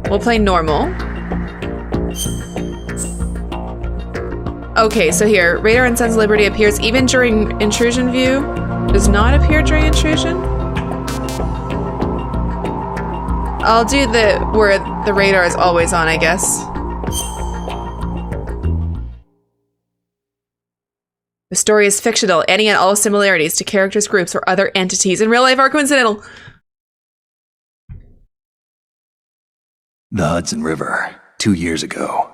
We'll play normal. Okay, so here, radar and Sons of Liberty appears even during intrusion view. Does not appear during intrusion. I'll do the where the radar is always on, I guess. The story is fictional. Any and all similarities to characters, groups, or other entities in real life are coincidental. The Hudson River, 2 years ago.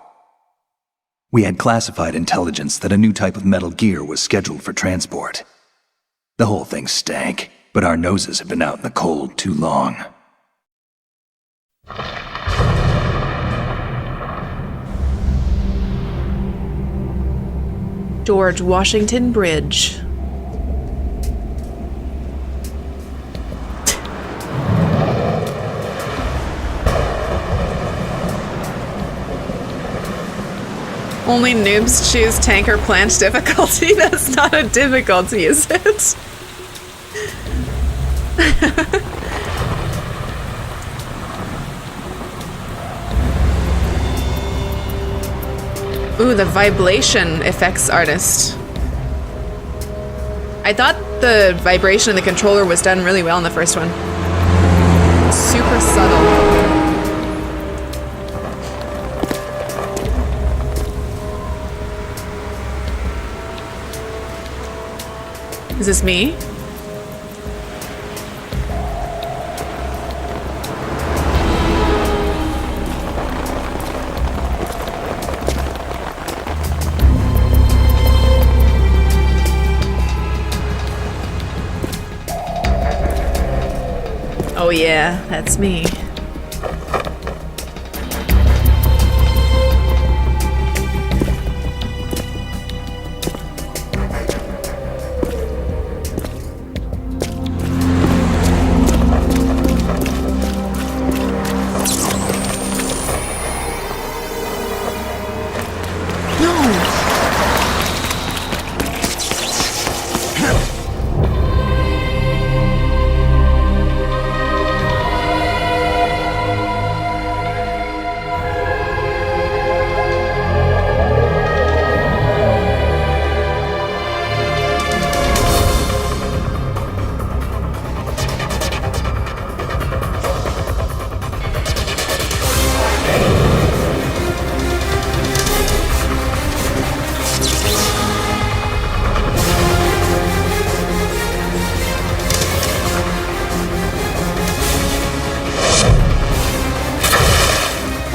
We had classified intelligence that a new type of metal gear was scheduled for transport. The whole thing stank, but our noses have been out in the cold too long. George Washington Bridge. Only noobs choose tank or plant difficulty? That's not a difficulty, is it? Ooh, the vibration effects artist. I thought the vibration in the controller was done really well in the first one. Super subtle. Is this me? Oh yeah, that's me.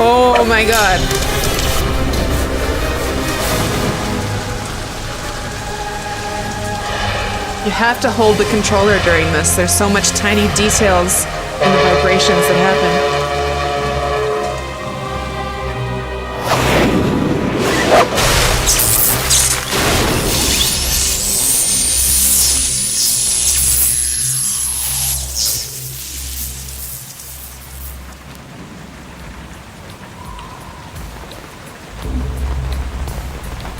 Oh my god. You have to hold the controller during this. There's so much tiny details in the vibrations that happen.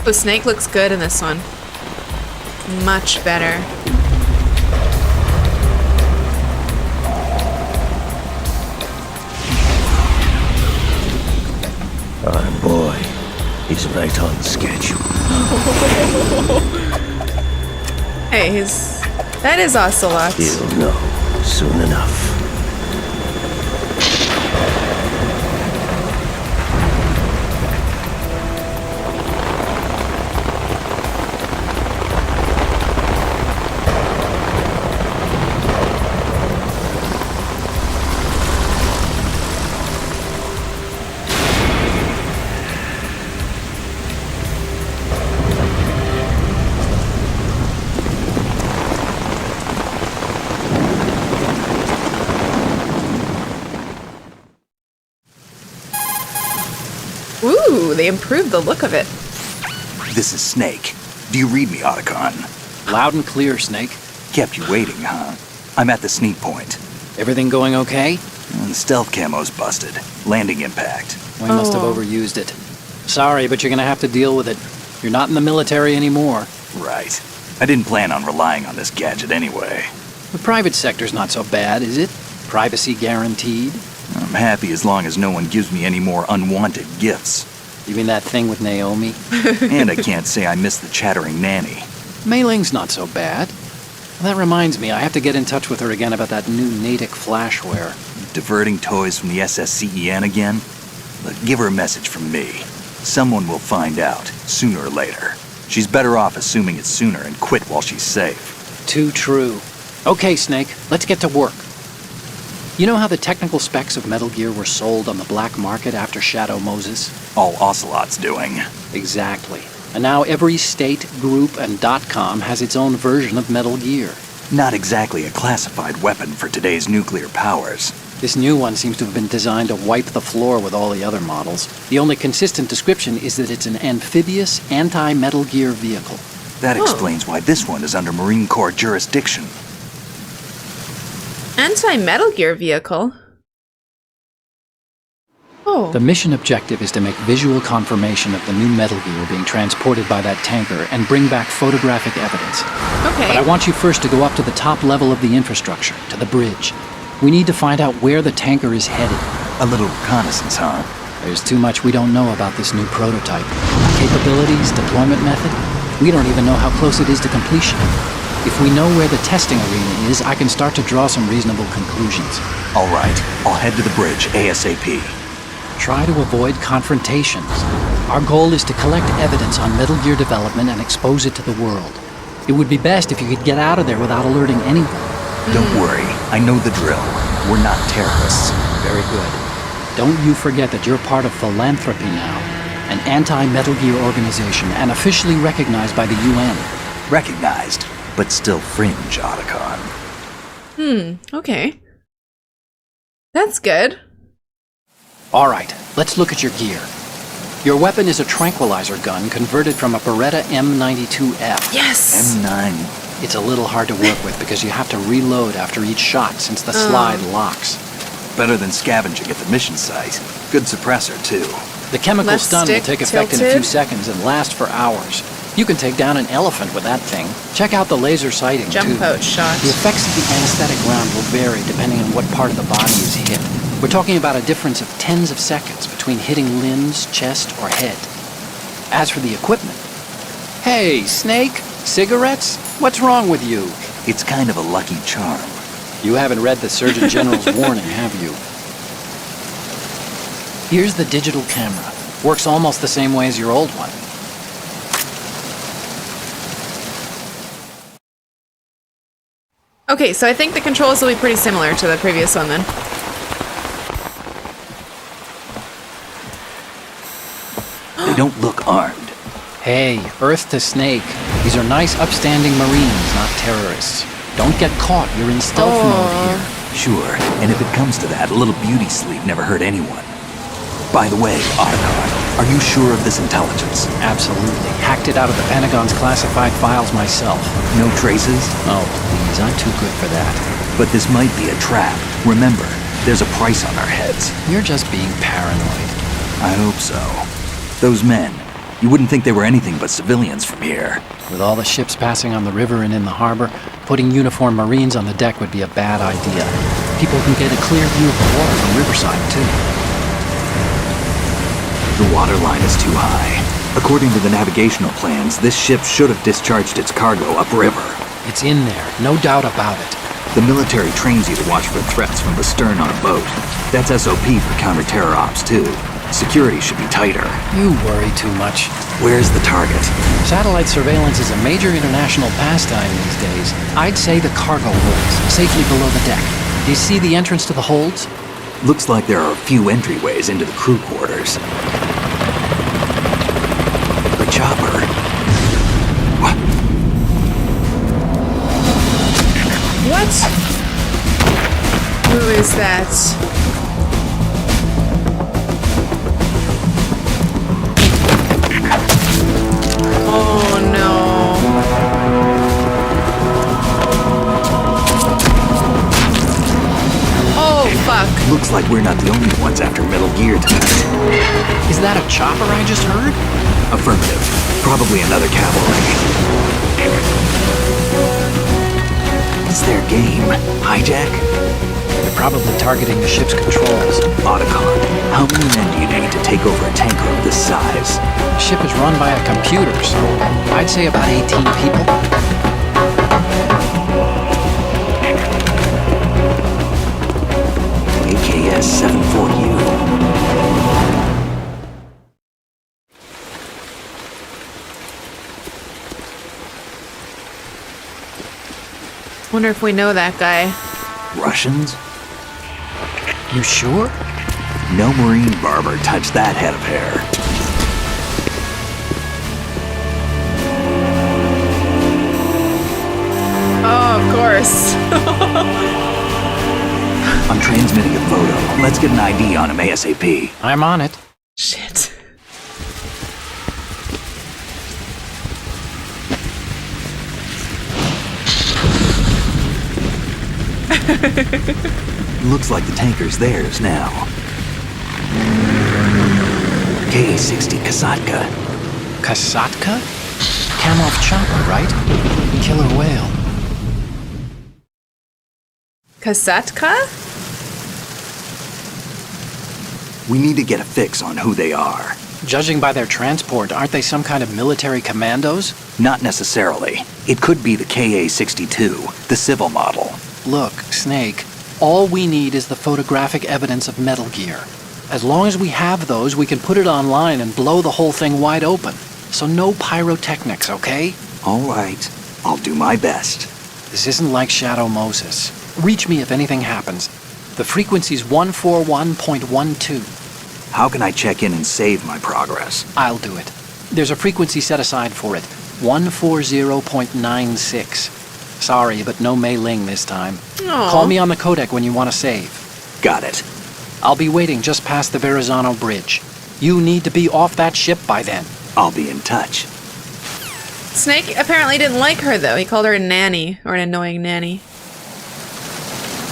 The snake looks good in this one. Much better. Oh boy, he's right on schedule. Hey, that is Ocelot. He'll know soon enough. Ooh, they improved the look of it. This is Snake. Do you read me, Otacon? Loud and clear, Snake. Kept you waiting, huh? I'm at the sneak point. Everything going okay? The stealth camo's busted. Landing impact. We must have overused it. Sorry, but you're gonna have to deal with it. You're not in the military anymore. Right. I didn't plan on relying on this gadget anyway. The private sector's not so bad, is it? Privacy guaranteed? I'm happy as long as no one gives me any more unwanted gifts. You mean that thing with Naomi? And I can't say I miss the chattering nanny. Mei Ling's not so bad. That reminds me, I have to get in touch with her again about that new Natick flashware. Diverting toys from the SSCEN again? Look, give her a message from me. Someone will find out, sooner or later. She's better off assuming it's sooner and quit while she's safe. Too true. Okay, Snake, let's get to work. You know how the technical specs of Metal Gear were sold on the black market after Shadow Moses? All Ocelot's doing. Exactly. And now every state, group, and .com has its own version of Metal Gear. Not exactly a classified weapon for today's nuclear powers. This new one seems to have been designed to wipe the floor with all the other models. The only consistent description is that it's an amphibious, anti-Metal Gear vehicle. That explains why this one is under Marine Corps jurisdiction. Anti-Metal Gear vehicle? Oh. The mission objective is to make visual confirmation of the new Metal Gear being transported by that tanker and bring back photographic evidence. Okay. But I want you first to go up to the top level of the infrastructure, to the bridge. We need to find out where the tanker is headed. A little reconnaissance, huh? There's too much we don't know about this new prototype. Capabilities, deployment method. We don't even know how close it is to completion. If we know where the testing arena is, I can start to draw some reasonable conclusions. All right, I'll head to the bridge ASAP. Try to avoid confrontations. Our goal is to collect evidence on Metal Gear development and expose it to the world. It would be best if you could get out of there without alerting anyone. Don't worry, I know the drill. We're not terrorists. Very good. Don't you forget that you're part of Philanthropy now, an anti-Metal Gear organization and officially recognized by the UN. Recognized, but still fringe, Otacon. Okay. That's good. All right, let's look at your gear. Your weapon is a tranquilizer gun converted from a Beretta M92F. Yes! M9. It's a little hard to work with because you have to reload after each shot since the slide locks. Better than scavenging at the mission site. Good suppressor, too. The chemical Left stun will stick take effect in a few tilted. seconds and last for hours. You can take down an elephant with that thing. Check out the laser sighting, Jump too. out shot. The effects of the anesthetic round will vary depending on what part of the body is hit. We're talking about a difference of tens of seconds between hitting limbs, chest, or head. As for the equipment... Hey, Snake! Cigarettes? What's wrong with you? It's kind of a lucky charm. You haven't read the Surgeon General's warning, have you? Here's the digital camera. Works almost the same way as your old one. Okay, so I think the controls will be pretty similar to the previous one then. They don't look armed. Hey, Earth to Snake. These are nice, upstanding Marines, not terrorists. Don't get caught. You're in stealth mode here. Sure, and if it comes to that, a little beauty sleep never hurt anyone. By the way, Otacon, are you sure of this intelligence? Absolutely. Hacked it out of the Pentagon's classified files myself. No traces? Oh, please, I'm too good for that. But this might be a trap. Remember, there's a price on our heads. You're just being paranoid. I hope so. Those men, you wouldn't think they were anything but civilians from here. With all the ships passing on the river and in the harbor, putting uniformed Marines on the deck would be a bad idea. People can get a clear view of the water from Riverside, too. The water line is too high. According to the navigational plans, this ship should have discharged its cargo upriver. It's in there, no doubt about it. The military trains you to watch for threats from the stern on a boat. That's SOP for counter-terror ops, too. Security should be tighter. You worry too much. Where's the target? Satellite surveillance is a major international pastime these days. I'd say the cargo holds, safely below the deck. Do you see the entrance to the holds? Looks like there are a few entryways into the crew quarters. The chopper. What? What? Who is that? Oh no. Oh fuck. Looks like we're not the only ones after Metal Gear tonight. Is that a chopper I just heard? Affirmative. Probably another cavalry. It's their game. Hijack? They're probably targeting the ship's controls. Otacon, how many men do you need to take over a tanker of this size? The ship is run by a computer, so I'd say about 18 people. AKS 74U. Wonder if we know that guy. Russians? You sure? No Marine barber touched that head of hair. Oh, of course. I'm transmitting a photo. Let's get an ID on him ASAP. I'm on it. Shit. Looks like the tanker's theirs now. KA-60 Kasatka. Kasatka? Kamov chopper, right? Killer whale. Kasatka? We need to get a fix on who they are. Judging by their transport, aren't they some kind of military commandos? Not necessarily. It could be the KA-62, the civil model. Look, Snake, all we need is the photographic evidence of Metal Gear. As long as we have those, we can put it online and blow the whole thing wide open. So no pyrotechnics, okay? All right. I'll do my best. This isn't like Shadow Moses. Reach me if anything happens. The frequency's 141.12. How can I check in and save my progress? I'll do it. There's a frequency set aside for it. 140.96. Sorry, but no Mei Ling this time. Aw. Call me on the codec when you want to save. Got it. I'll be waiting just past the Verrazano Bridge. You need to be off that ship by then. I'll be in touch. Snake apparently didn't like her, though. He called her a nanny, or an annoying nanny.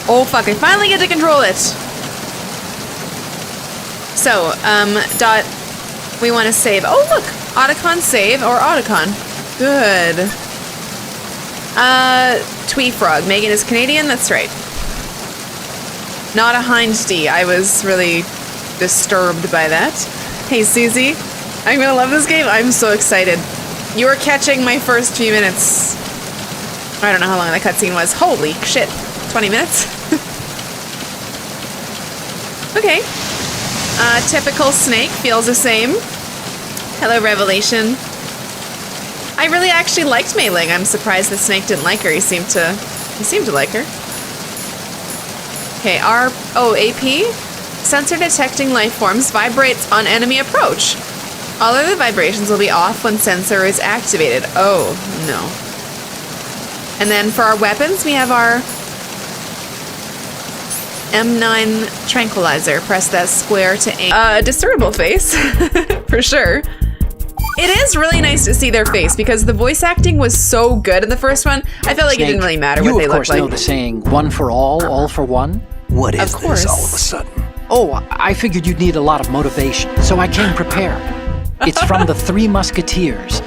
Oh, fuck, I finally get to control it! So, Dot, we want to save. Oh, look! Otacon save, or Otacon. Good. Twee Frog. Megan is Canadian? That's right. Not a Hind D. I was really disturbed by that. Hey, Susie. I'm gonna love this game. I'm so excited. You were catching my first few minutes. I don't know how long that cutscene was. Holy shit. 20 minutes? Okay. Typical Snake. Feels the same. Hello, Revelation. I really actually liked Mei Ling. I'm surprised that Snake didn't like her. He seemed to like her. Okay, AP. Sensor detecting life forms vibrates on enemy approach. All other vibrations will be off when sensor is activated. Oh, no. And then for our weapons, we have our M9 tranquilizer. Press that square to aim. Disturbable face, for sure. It is really nice to see their face because the voice acting was so good in the first one. I felt like Snake, it didn't really matter what they looked You of course know like. the saying, one for all for one? What is Of course. this all of a sudden? Oh, I figured you'd need a lot of motivation, so I came prepared. It's from the Three Musketeers.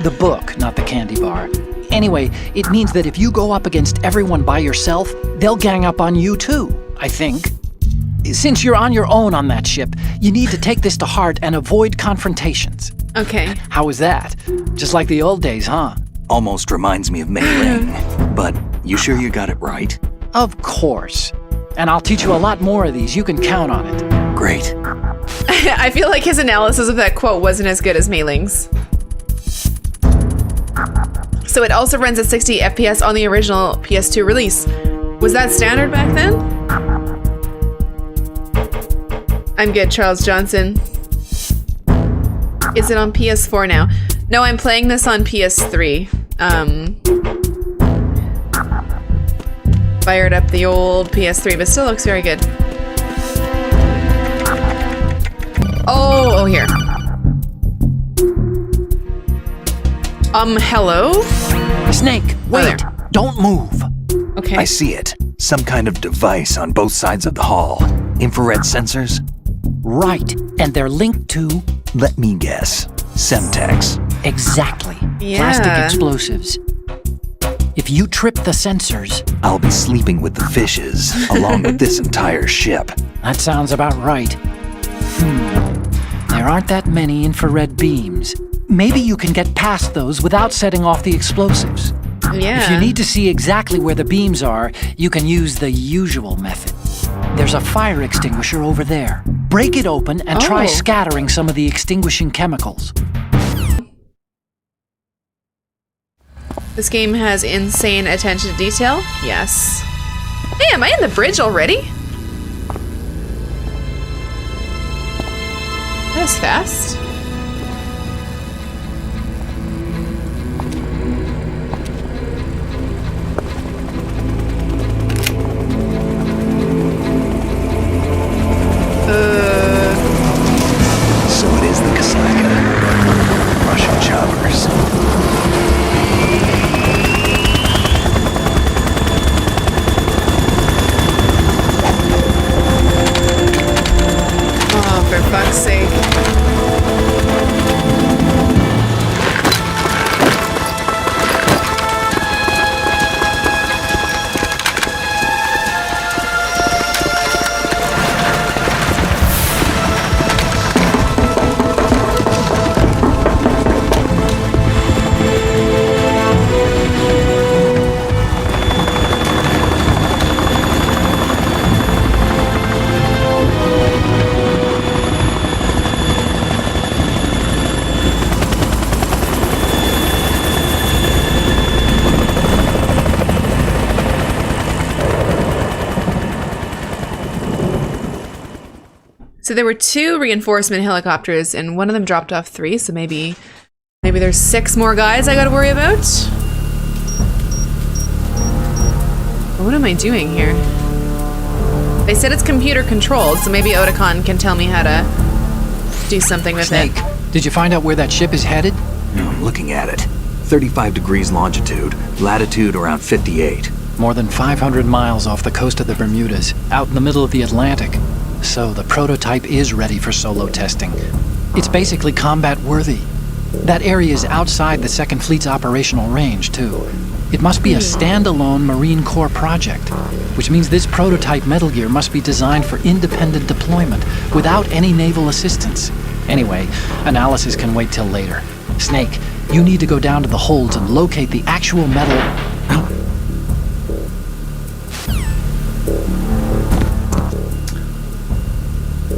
The book, not the candy bar. Anyway, it means that if you go up against everyone by yourself, they'll gang up on you too, I think. Since you're on your own on that ship, you need to take this to heart and avoid confrontations. Okay. How was that? Just like the old days, huh? Almost reminds me of Mei Ling. But you sure you got it right? Of course. And I'll teach you a lot more of these. You can count on it. Great. I feel like his analysis of that quote wasn't as good as Mei Ling's. So it also runs at 60 FPS on the original PS2 release. Was that standard back then? I'm good, Charles Johnson. Is it on PS4 now? No, I'm playing this on PS3. Fired up the old PS3, but still looks very good. Oh, here. Hello? Snake, wait. there. Don't move. Okay. I see it. Some kind of device on both sides of the hall. Infrared sensors? Right. And they're linked to... Let me guess. Semtex. Exactly. Yeah. Plastic explosives. If you trip the sensors, I'll be sleeping with the fishes, along with this entire ship. that sounds about right. There aren't that many infrared beams. Maybe you can get past those without setting off the explosives. Yeah. If you need to see exactly where the beams are, you can use the usual method. There's a fire extinguisher over there. Break it open and try Oh. scattering some of the extinguishing chemicals. This game has insane attention to detail. Yes. Hey, am I in the bridge already? That was fast. So it is the Kasaka. Russian choppers. Oh, for fuck's sake. So there were 2 reinforcement helicopters, and one of them dropped off 3. So maybe there's 6 more guys I got to worry about. What am I doing here? They said it's computer controlled, so maybe Otakon can tell me how to do something with Snake, it. did you find out where that ship is headed? I'm looking at it. 35 degrees longitude, latitude around 58. More than 500 miles off the coast of the Bermudas, out in the middle of the Atlantic. So the prototype is ready for solo testing. It's basically combat worthy. That area is outside the Second Fleet's operational range, too. It must be a standalone Marine Corps project, which means this prototype Metal Gear must be designed for independent deployment without any naval assistance. Anyway, analysis can wait till later. Snake, you need to go down to the holds and locate the actual metal...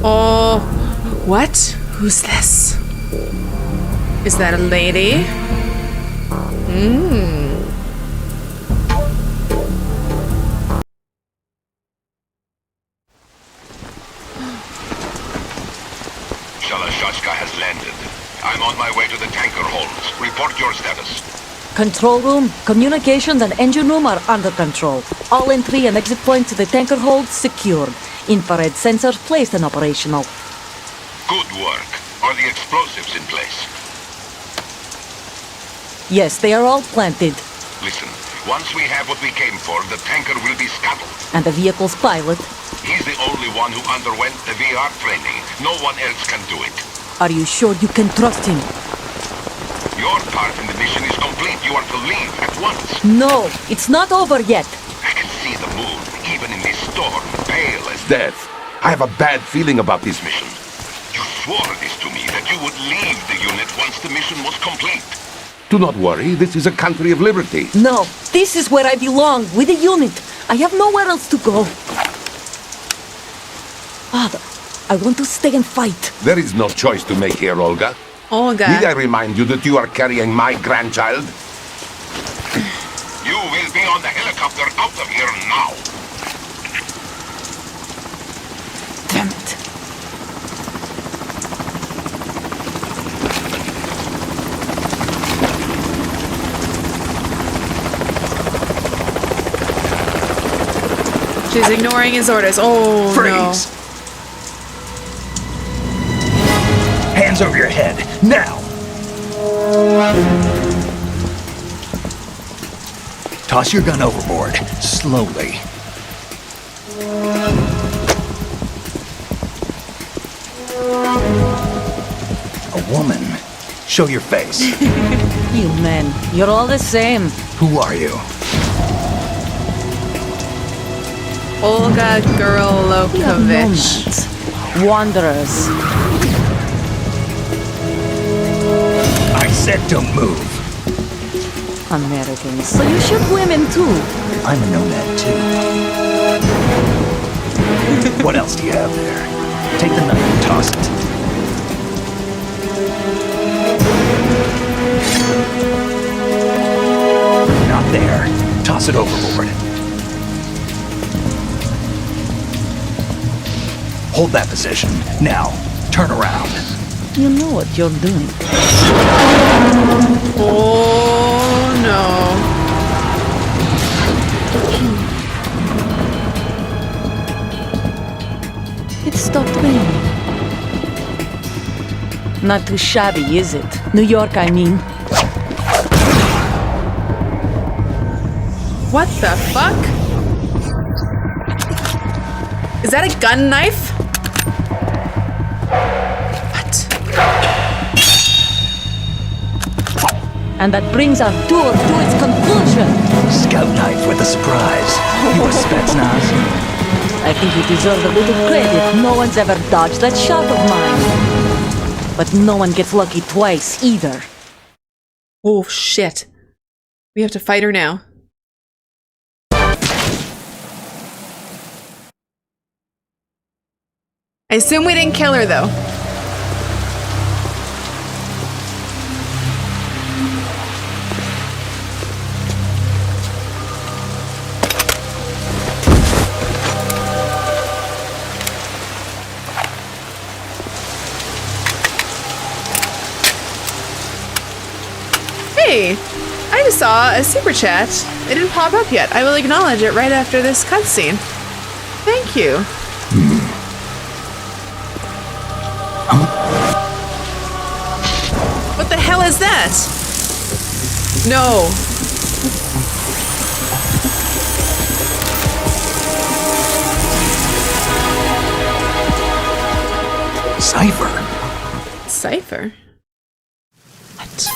Oh, what? Who's this? Is that a lady? Shalashashka has landed. I'm on my way to the tanker holds. Report your status. Control room, communications and engine room are under control. All entry and exit points to the tanker hold secured. Infrared sensors placed and operational. Good work. Are the explosives in place? Yes, they are all planted. Listen, once we have what we came for, the tanker will be scuttled. And the vehicle's pilot. He's the only one who underwent the VR training. No one else can do it. Are you sure you can trust him? Your part in the mission is complete. You are to leave at once. No, it's not over yet. I can see the moon, even in this storm, pale as death. I have a bad feeling about this mission. You swore this to me, that you would leave the unit once the mission was complete. Do not worry, this is a country of liberty. No, this is where I belong, with the unit. I have nowhere else to go. Father, I want to stay and fight. There is no choice to make here, Olga. Olga. Need I remind you that you are carrying my grandchild? You will be on the helicopter out of here now. Damn it. She's ignoring his orders. Oh, Freeze! Hands over your head, now! Toss your gun overboard, slowly. A woman. Show your face. You men, you're all the same. Who are you? Olga We are Gurlokovich. nomads. Wanderers. I said don't move. Americans. So you shoot women too. I'm a nomad too. What else do you have there? Take the knife and toss it. Not there. Toss it overboard. Hold that position. Now, turn around. You know what you're doing. Oh no. It stopped raining. Not too shabby, is it? New York, I mean. What the fuck? Is that a gun knife? What? And that brings our tour to its conclusion. Scout knife with a surprise. You a Spetsnaz? I think you deserve a little credit. No one's ever dodged that shot of mine. But no one gets lucky twice, either. Oh shit. We have to fight her now. I assume we didn't kill her though. Hey, I just saw a super chat. It didn't pop up yet. I will acknowledge it right after this cutscene. Thank you. What the hell is that? No. Cipher. Cipher? What?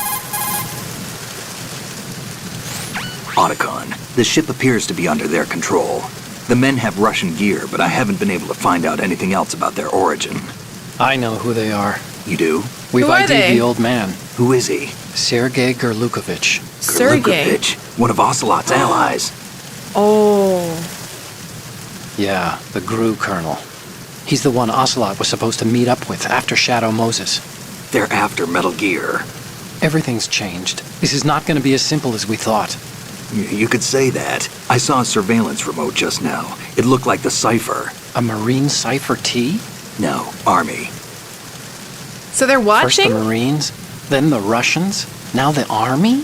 Otacon. The ship appears to be under their control. The men have Russian gear, but I haven't been able to find out anything else about their origin. I know who they are. You do? We've Who are ID'd they? the old man, Who is he? Sergei Gurlukovich. Sergei. Gurlukovich, one of Ocelot's allies. Oh. Yeah, the GRU colonel. He's the one Ocelot was supposed to meet up with after Shadow Moses. They're after Metal Gear. Everything's changed. This is not going to be as simple as we thought. You could say that. I saw a surveillance remote just now. It looked like the Cipher. A Marine Cipher T? No, Army. So they're First watching? the Marines, then the Russians, now the Army?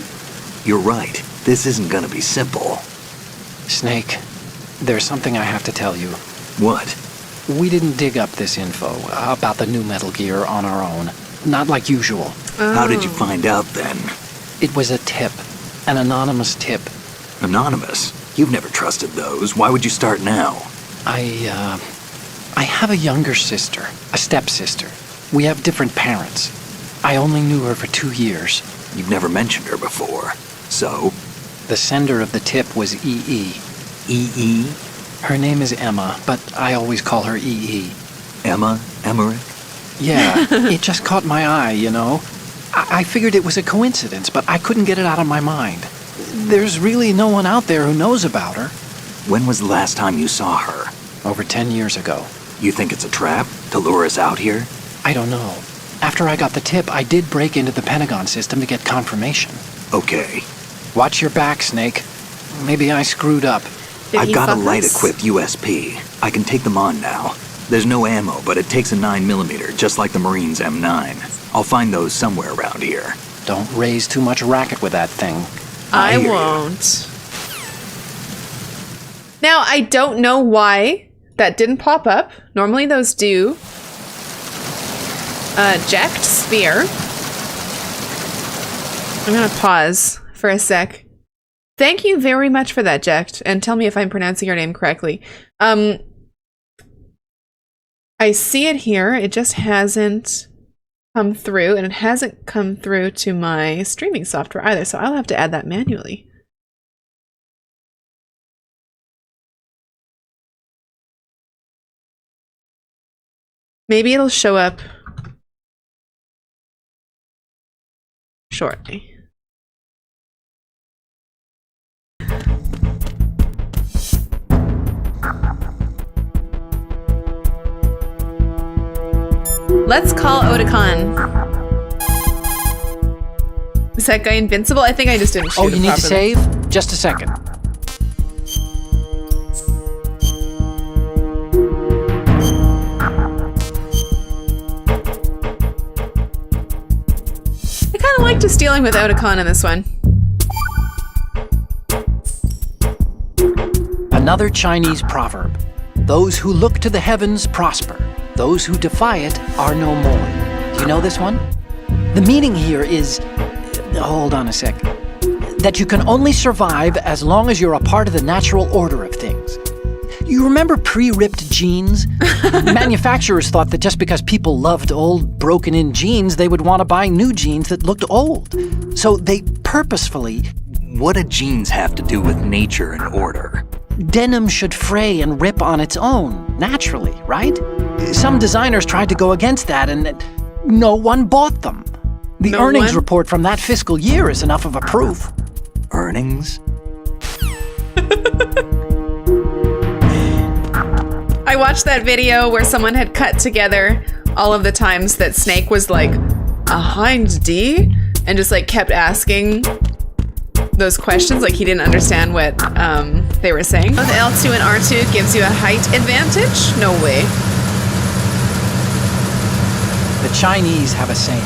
You're right. This isn't gonna be simple. Snake, there's something I have to tell you. What? We didn't dig up this info about the new Metal Gear on our own. Not like usual. How did you find out then? It was a tip. An anonymous tip. Anonymous? You've never trusted those. Why would you start now? I have a younger sister, a stepsister. We have different parents. I only knew her for 2 years. You've never mentioned her before. So? The sender of the tip was EE. EE? Her name is Emma, but I always call her EE. Emma? Emmerich? Yeah, it just caught my eye, you know? I figured it was a coincidence, but I couldn't get it out of my mind. There's really no one out there who knows about her. When was the last time you saw her? Over 10 years ago. You think it's a trap? To lure us out here? I don't know. After I got the tip, I did break into the Pentagon system to get confirmation. Okay. Watch your back, Snake. Maybe I screwed up. Did I've he got a fuck us? light-equipped USP. I can take them on now. There's no ammo, but it takes a 9mm, just like the Marines' M9. I'll find those somewhere around here. Don't raise too much racket with that thing. I hear you. won't. Now, I don't know why that didn't pop up. Normally those do. Eject sphere. I'm gonna pause for a sec. Thank you very much for that, Ject, and tell me if I'm pronouncing your name correctly. I see it here. It just hasn't come through, and it hasn't come through to my streaming software either, so I'll have to add that manually. Maybe it'll show up shortly. Let's call Otakon. Is that guy invincible? I think I just didn't shoot Oh, him you need to properly. save? Just a second. I kind of like just dealing with Otakon in this one. Another Chinese proverb. Those who look to the heavens prosper. Those who defy it are no more. Do you know this one? The meaning here is... Hold on a sec. That you can only survive as long as you're a part of the natural order of things. You remember pre-ripped jeans? Manufacturers thought that just because people loved old, broken-in jeans, they would want to buy new jeans that looked old. So they purposefully... What do jeans have to do with nature and order? Denim should fray and rip on its own, naturally, right? Some designers tried to go against that and no one bought them. The No earnings one? report from that fiscal year is enough of a proof. Earnings? I watched that video where someone had cut together all of the times that Snake was like, a hind D? And just like kept asking those questions, like he didn't understand what they were saying. Oh, the L2 and R2 gives you a height advantage? No way. The Chinese have a saying.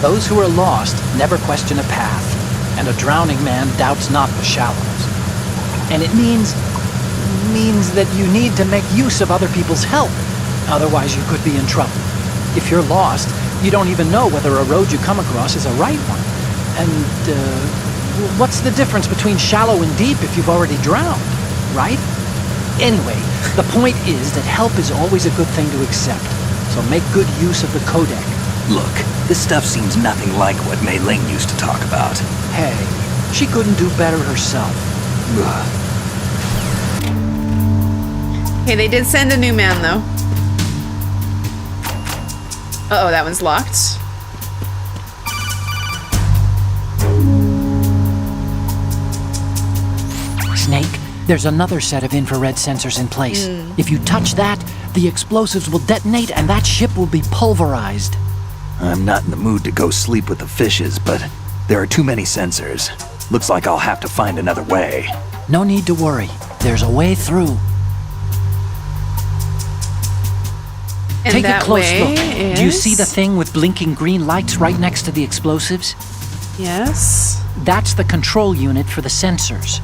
Those who are lost never question a path, and a drowning man doubts not the shallows. And it means that you need to make use of other people's help. Otherwise, you could be in trouble. If you're lost, you don't even know whether a road you come across is a right one. And, what's the difference between shallow and deep if you've already drowned, right? Anyway, the point is that help is always a good thing to accept. So make good use of the codec. Look, this stuff seems nothing like what Mei Ling used to talk about. Hey, she couldn't do better herself. Ugh. Okay, they did send a new man though. Uh-oh, that one's locked. Snake, there's another set of infrared sensors in place. If you touch that, the explosives will detonate and that ship will be pulverized. I'm not in the mood to go sleep with the fishes, but there are too many sensors. Looks like I'll have to find another way. No need to worry. There's a way through. And Take a that close way look. Do you see the is- thing with blinking green lights right next to the explosives? Yes. That's the control unit for the sensors.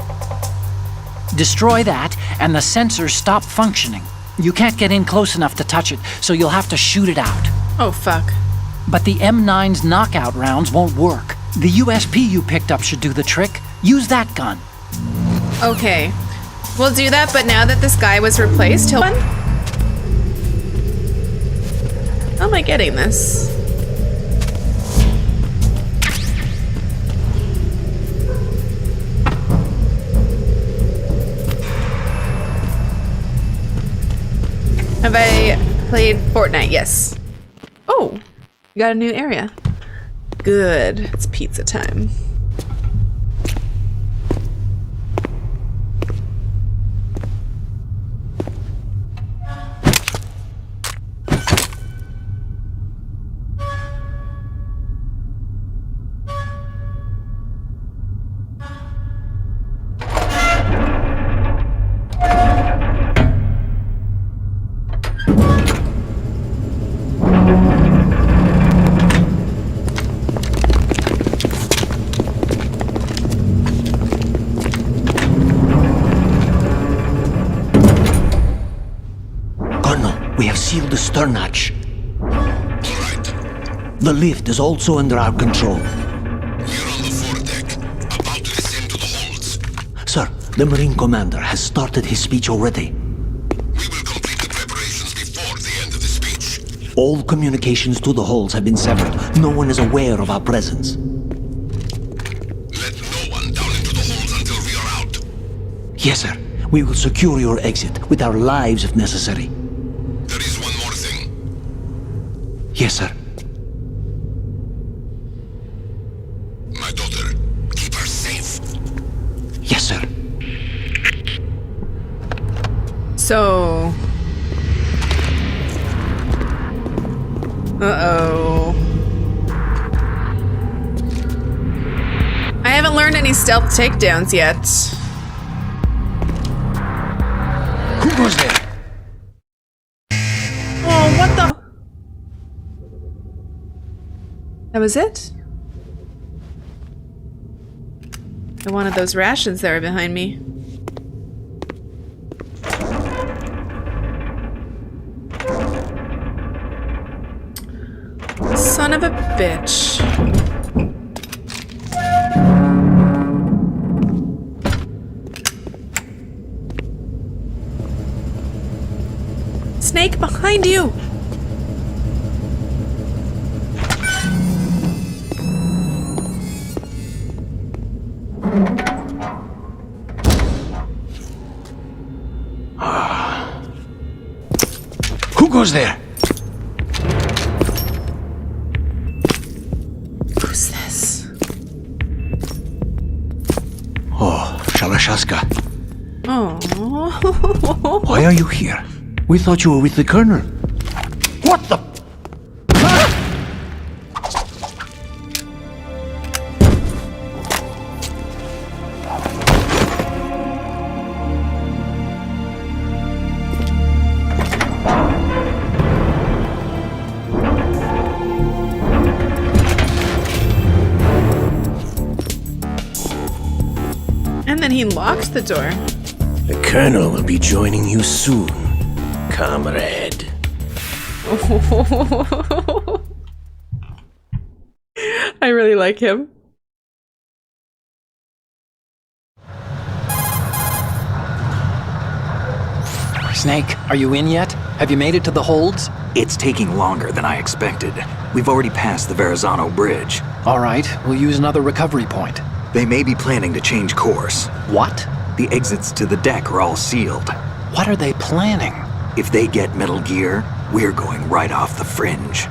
Destroy that, and the sensors stop functioning. You can't get in close enough to touch it, so you'll have to shoot it out. Oh, fuck. But the M9's knockout rounds won't work. The USP you picked up should do the trick. Use that gun. Okay. We'll do that, but now that this guy was replaced, he'll... How am I getting this? Have I played Fortnite? Yes. Oh, you got a new area. Good. It's pizza time. We have sealed the stern hatch. Alright. The lift is also under our control. We're on the foredeck, about to descend to the holds. Sir, the Marine Commander has started his speech already. We will complete the preparations before the end of the speech. All communications to the holds have been severed. No one is aware of our presence. Let no one down into the holds until we are out. Yes, sir. We will secure your exit with our lives if necessary. There is one more thing. Yes, sir. My daughter, keep her safe. Yes, sir. So... Uh-oh. I haven't learned any stealth takedowns yet. Who goes there? Oh, what the... That was it? I wanted those rations that were behind me. Son of a bitch. Snake, behind you! Who goes there? Who's this? Oh, Shalashaska. Oh. Why are you here? We thought you were with the Colonel. What the? And then he locked the door. The Colonel will be joining you soon, comrade. I really like him. Snake, are you in yet? Have you made it to the holds? It's taking longer than I expected. We've already passed the Verrazano Bridge. All right, we'll use another recovery point. They may be planning to change course. What? The exits to the deck are all sealed. What are they planning? If they get Metal Gear, we're going right off the fringe.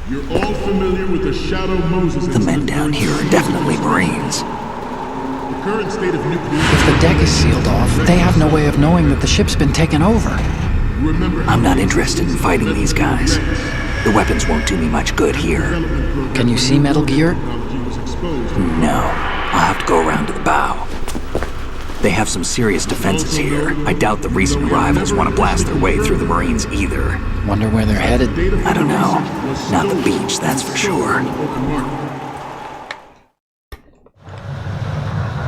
You're all familiar with the Shadow Moses The men down here are definitely Marines. The current state of nuclear... If the deck is sealed off, they have no way of knowing that the ship's been taken over. Remember, I'm not interested in fighting these guys. The weapons won't do me much good here. Can you see Metal Gear? No, I'll have to go around to the bow. They have some serious defenses here. I doubt the recent arrivals want to blast their way through the Marines either. Wonder where they're headed. I don't know. Not the beach, that's for sure.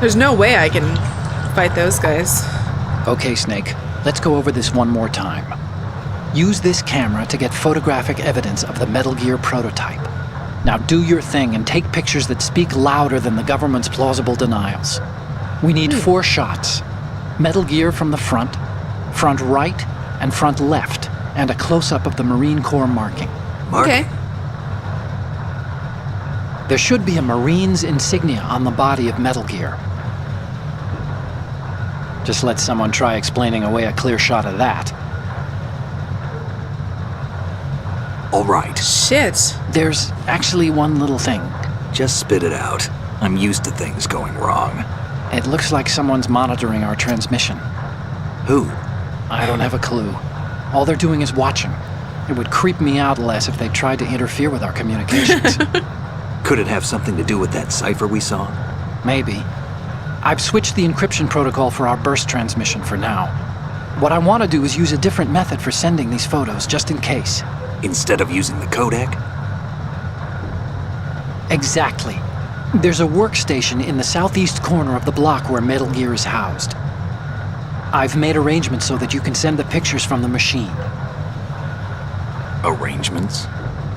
There's no way I can fight those guys. Okay, Snake, let's go over this one more time. Use this camera to get photographic evidence of the Metal Gear prototype. Now do your thing and take pictures that speak louder than the government's plausible denials. We need 4 shots. Metal Gear from the front right, and front left, and a close-up of the Marine Corps marking. Okay. There should be a Marine's insignia on the body of Metal Gear. Just let someone try explaining away a clear shot of that. All right, Shit. There's actually one little thing. just spit it out. I'm used to things going wrong. It looks like someone's monitoring our transmission. Who? I don't have a clue. All they're doing is watching. It would creep me out less if they tried to interfere with our communications. Could it have something to do with that cipher we saw? Maybe. I've switched the encryption protocol for our burst transmission for now. What I want to do is use a different method for sending these photos, just in case. Instead of using the codec? Exactly. There's a workstation in the southeast corner of the block where Metal Gear is housed. I've made arrangements so that you can send the pictures from the machine. Arrangements?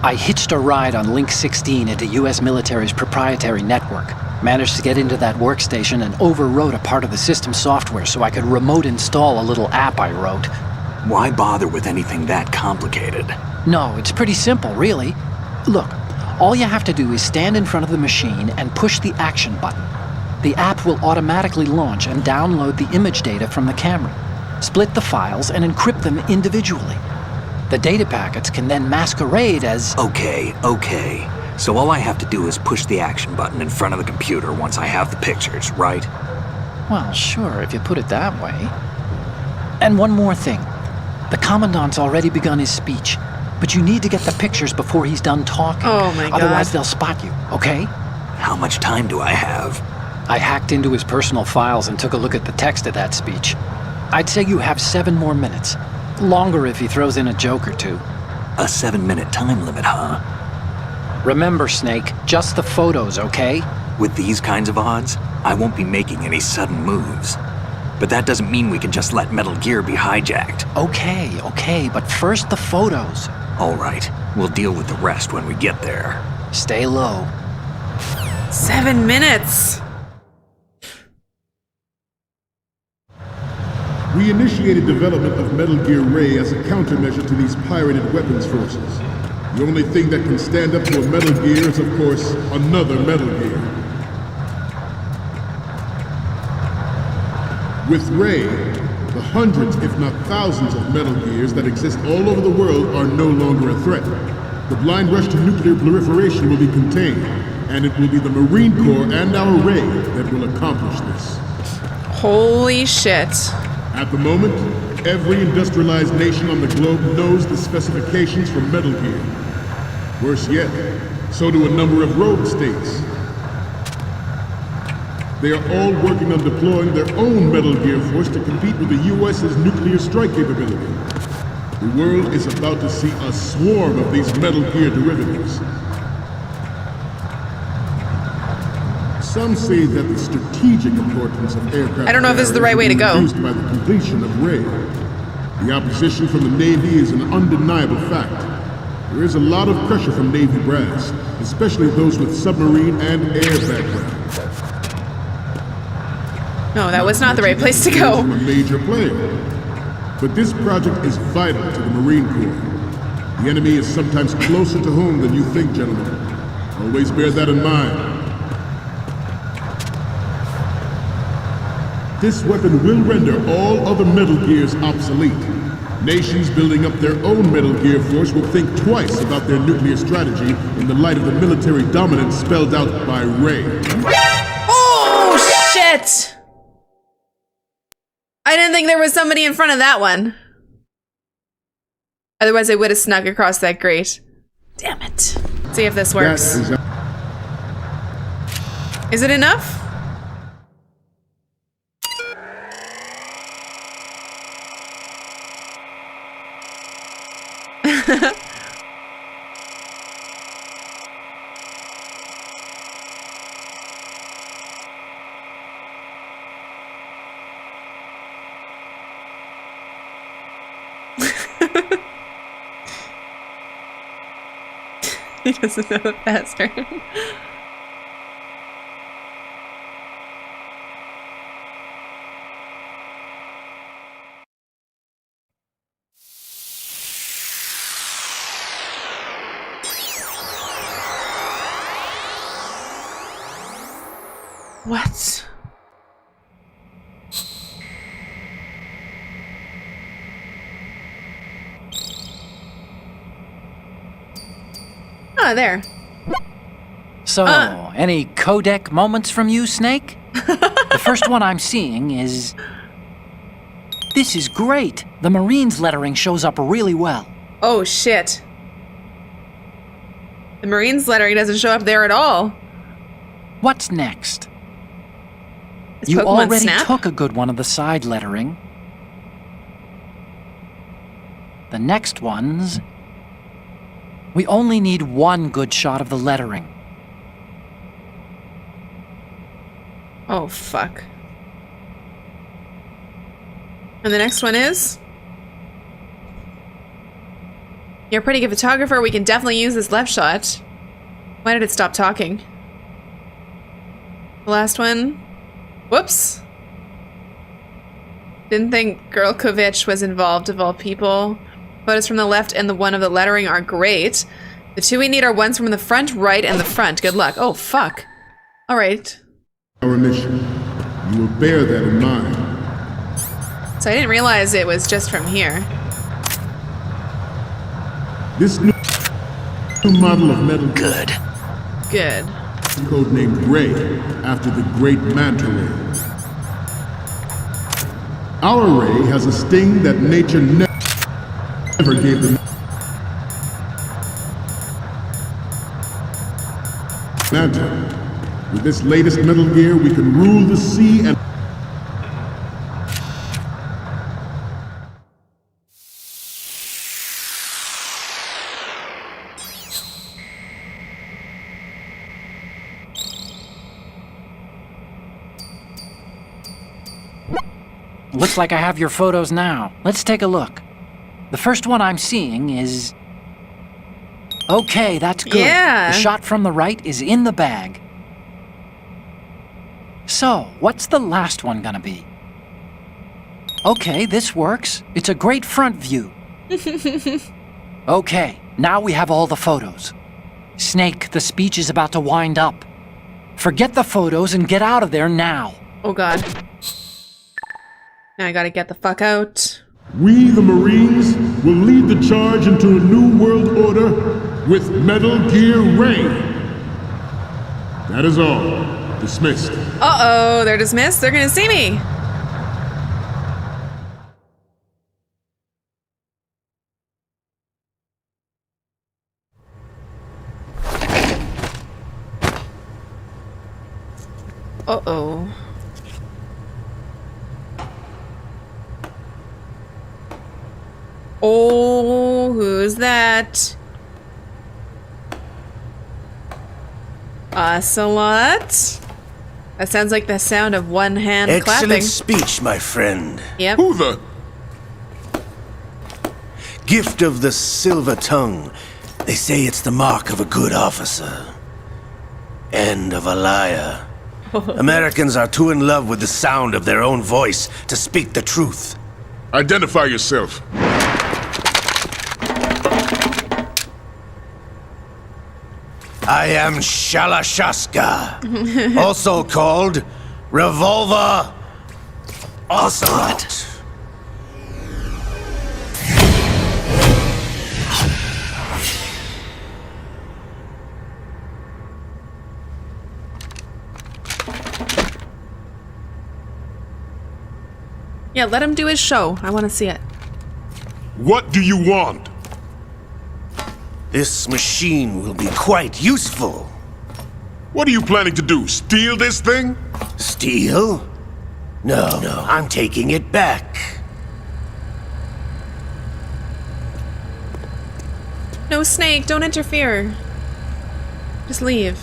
I hitched a ride on Link 16 into US military's proprietary network. Managed to get into that workstation and overwrote a part of the system software so I could remote install a little app I wrote. Why bother with anything that complicated? No, it's pretty simple, really. Look, all you have to do is stand in front of the machine and push the action button. The app will automatically launch and download the image data from the camera, split the files and encrypt them individually. The data packets can then masquerade as... Okay. So all I have to do is push the action button in front of the computer once I have the pictures, right? Well, sure, if you put it that way. And one more thing. The Commandant's already begun his speech, but you need to get the pictures before he's done talking. Oh my God. Otherwise they'll spot you, okay? How much time do I have? I hacked into his personal files and took a look at the text of that speech. I'd say you have 7 more minutes. Longer if he throws in a joke or two. A 7-minute time limit, huh? Remember, Snake, just the photos, okay? With these kinds of odds, I won't be making any sudden moves. But that doesn't mean we can just let Metal Gear be hijacked. Okay, but first the photos. All right, we'll deal with the rest when we get there. Stay low. 7 minutes. We initiated development of Metal Gear Ray as a countermeasure to these pirated weapons forces. The only thing that can stand up to a Metal Gear is, of course, another Metal Gear. With Ray, the hundreds, if not thousands, of Metal Gears that exist all over the world are no longer a threat. The blind rush to nuclear proliferation will be contained, and it will be the Marine Corps and our Ray that will accomplish this. Holy shit. At the moment, every industrialized nation on the globe knows the specifications for Metal Gear. Worse yet, so do a number of rogue states. They are all working on deploying their own Metal Gear force to compete with the U.S.'s nuclear strike capability. The world is about to see a swarm of these Metal Gear derivatives. Some say that the strategic importance of aircraft... I don't know if this is the right way to go. ...reduced by the completion of Ray. The opposition from the Navy is an undeniable fact. There is a lot of pressure from Navy brass, especially those with submarine and air backgrounds. No, that was not the right place to go. From a major player. But this project is vital to the Marine Corps. The enemy is sometimes closer to home than you think, gentlemen. Always bear that in mind. This weapon will render all other Metal Gears obsolete. Nations building up their own Metal Gear force will think twice about their nuclear strategy in the light of the military dominance spelled out by Ray. Oh, shit! I didn't think there was somebody in front of that one. Otherwise, I would have snuck across that grate. Damn it. See if this works. Is it enough? He doesn't know the password. What? Oh, there. So, any codec moments from you, Snake? The first one I'm seeing is... This is great! The Marines lettering shows up really well. Oh, shit. The Marines lettering doesn't show up there at all. What's next? Is You Pokemon already Snap? took a good one of the side lettering. The next ones... We only need one good shot of the lettering. Oh, fuck. And the next one is? You're a pretty good photographer. We can definitely use this left shot. Why did it stop talking? The last one? Whoops. Didn't think Girlkovich was involved, of all people. Photos from the left and the one of the lettering are great. The two we need are ones from the front, right, and the front. Good luck. Oh, fuck. All right. Our mission. You will bear that in mind. So I didn't realize it was just from here. This new model of metal Good. Good. codenamed Ray, after the great manta ray. Our ray has a sting that nature never gave the manta. With this latest Metal Gear, we can rule the sea and Looks like I have your photos now. Let's take a look. The first one I'm seeing is... Okay, that's good. Yeah. The shot from the right is in the bag. So, what's the last one gonna be? Okay, this works. It's a great front view. Okay, now we have all the photos. Snake, the speech is about to wind up. Forget the photos and get out of there now. Oh god. Now I gotta get the fuck out. we, the Marines, will lead the charge into a new world order with Metal Gear Ray. That is all. Dismissed. Uh-oh, they're dismissed. They're gonna see me. Uh-oh. Oh, who's that? Ocelot? That sounds like the sound of one hand Excellent clapping. speech, my friend. Yep. Who the... Gift of the silver tongue. They say it's the mark of a good officer. And of a liar. Americans are too in love with the sound of their own voice to speak the truth. Identify yourself. I am Shalashaska, also called Revolver Ocelot. Yeah, let him do his show. I want to see it. What do you want? This machine will be quite useful. What are you planning to do? Steal this thing? Steal? No, I'm taking it back. No, Snake, don't interfere. Just leave.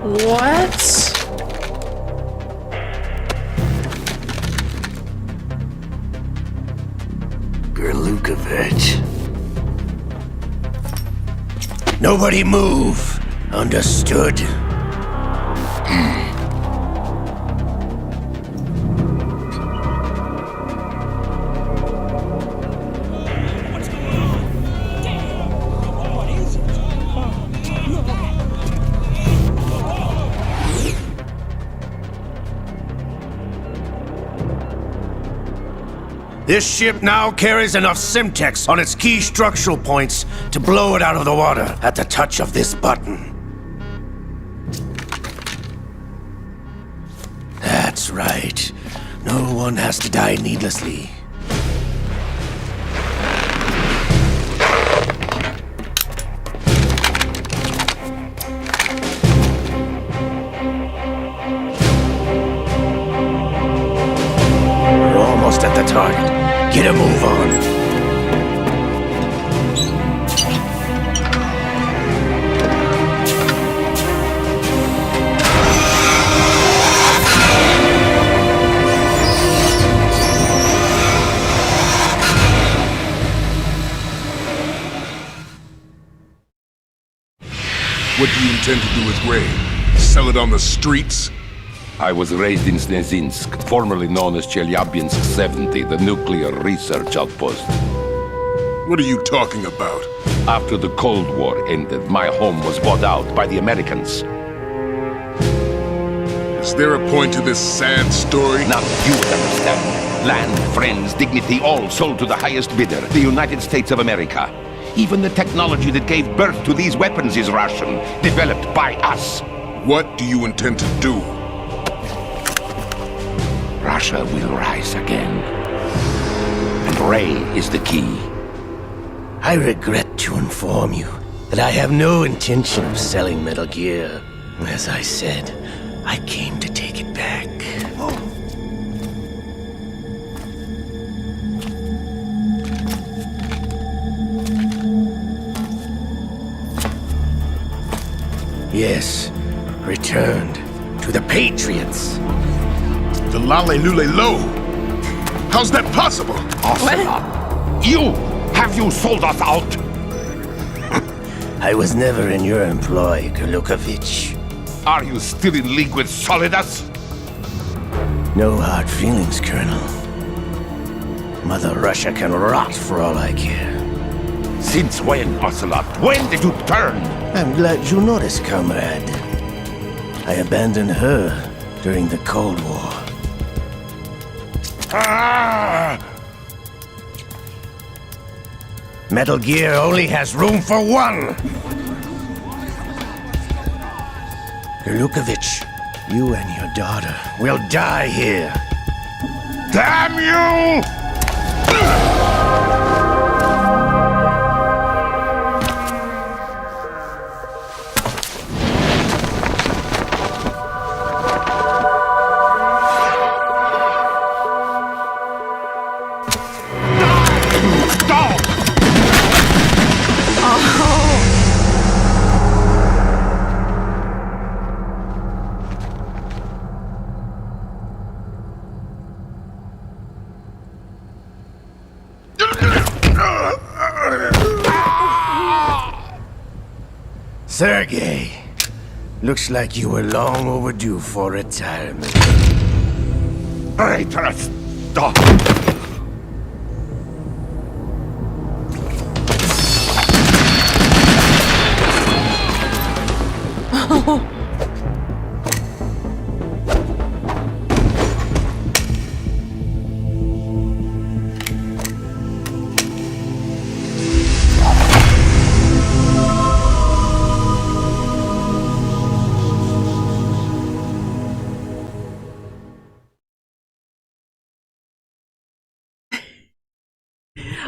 What? Gerlukovich. Nobody move. Understood? This ship now carries enough Simtex on its key structural points to blow it out of the water at the touch of this button. That's right. No one has to die needlessly. We're almost at the target. Get a move on. What do you intend to do with Ray? Sell it on the streets? I was raised in Snezinsk, formerly known as Chelyabinsk 70, the nuclear research outpost. What are you talking about? After the Cold War ended, my home was bought out by the Americans. Is there a point to this sad story? Now you would understand. Land, friends, dignity, all sold to the highest bidder, the United States of America. Even the technology that gave birth to these weapons is Russian, developed by us. What do you intend to do? Russia will rise again. And Ray is the key. I regret to inform you that I have no intention of selling Metal Gear. As I said, I came to take it back. Yes, returned to the Patriots. The Lale Lule Lo? How's that possible? Ocelot! You! Have you sold us out? I was never in your employ, Golukovich. Are you still in league with Solidus? No hard feelings, Colonel. Mother Russia can rot for all I care. Since when, Ocelot? When did you turn? I'm glad you noticed, comrade. I abandoned her during the Cold War. Ah! Metal Gear only has room for one! Golukovich, you and your daughter will die here. Damn you! Sergei, looks like you were long overdue for retirement. Traitorous dog!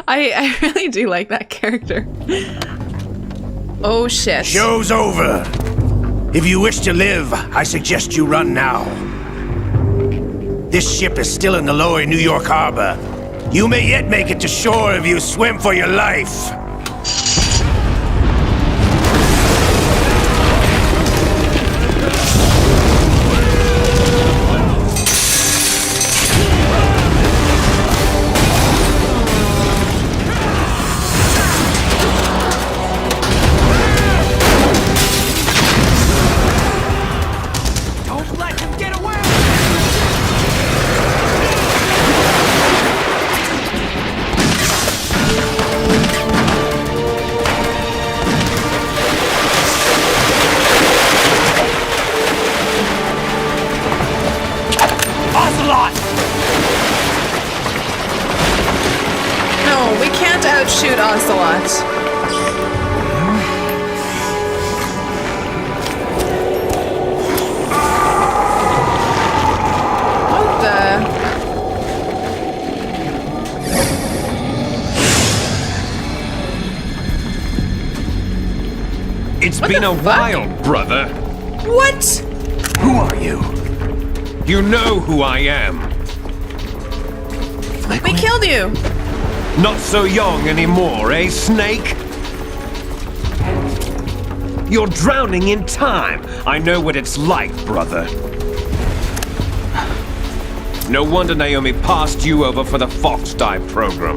I really do like that character. Oh shit. Show's over. If you wish to live, I suggest you run now. This ship is still in the lower New York harbor. You may yet make it to shore if you swim for your life. No, we can't outshoot Ocelot. What the? It's What been the a fuck? while, brother. What? Who are you? You know who I am. We killed you. Not so young anymore, eh, Snake? You're drowning in time. I know what it's like, brother. No wonder Naomi passed you over for the Fox Dive program.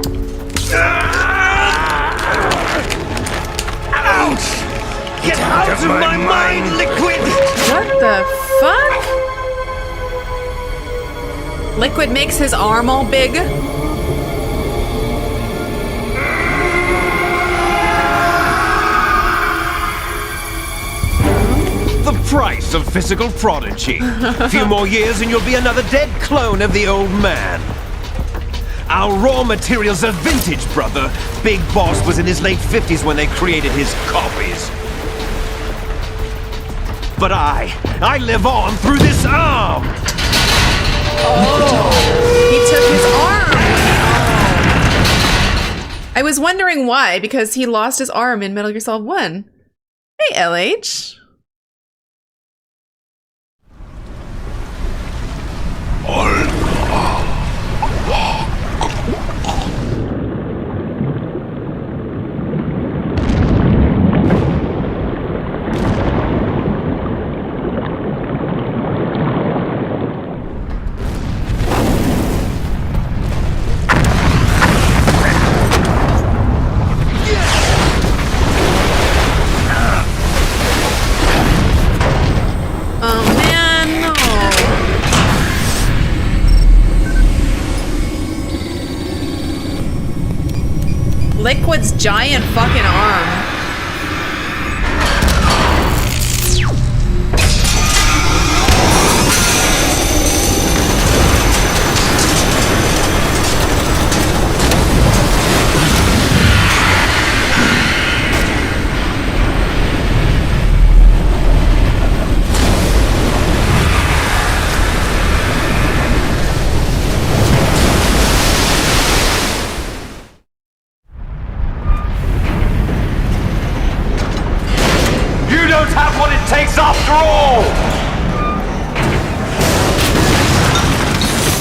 Ouch! Get out of my mind, Liquid! What the fuck? Liquid makes his arm all big. price of physical prodigy. A few more years and you'll be another dead clone of the old man. Our raw materials are vintage, brother. Big Boss was in his late 50s when they created his copies. But I live on through this arm! Oh, he took his arm! Oh. I was wondering why, because he lost his arm in Metal Gear Solid 1. Hey, LH. Liquid's giant fucking arm. Takes after all!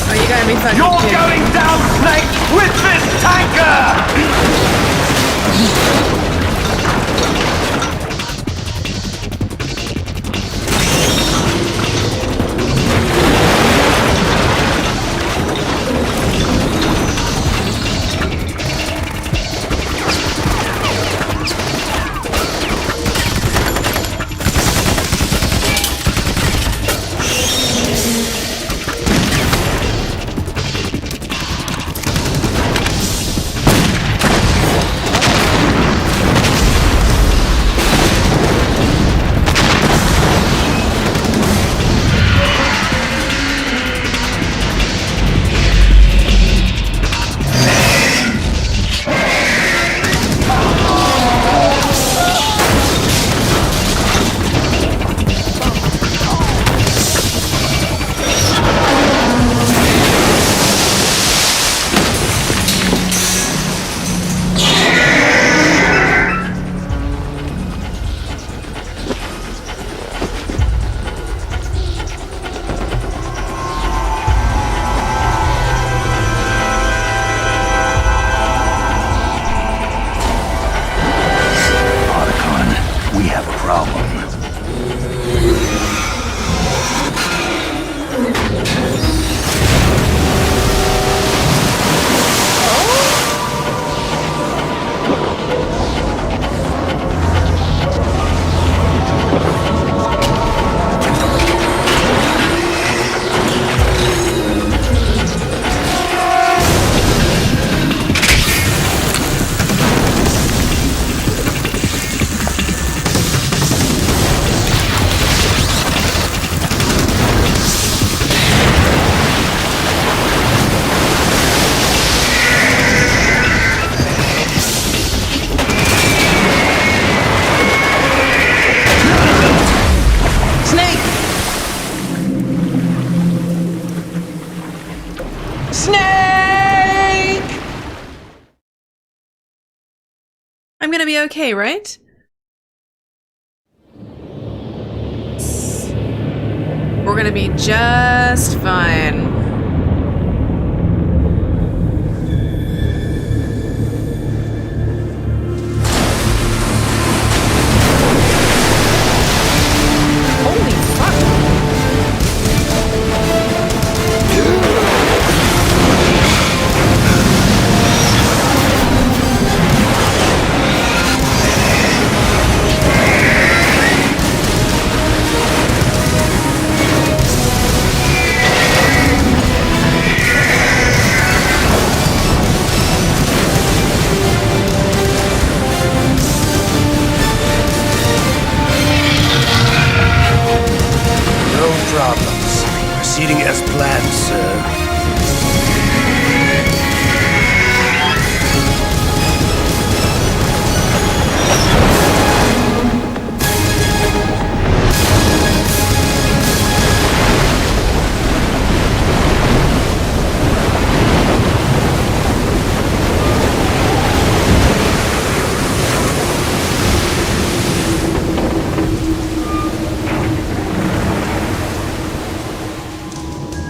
Oh, you gotta be fucking You're kidding. going down, Snake, with this tanker! I'm gonna be okay, right? We're gonna be just fine. Holy fuck! As planned, sir.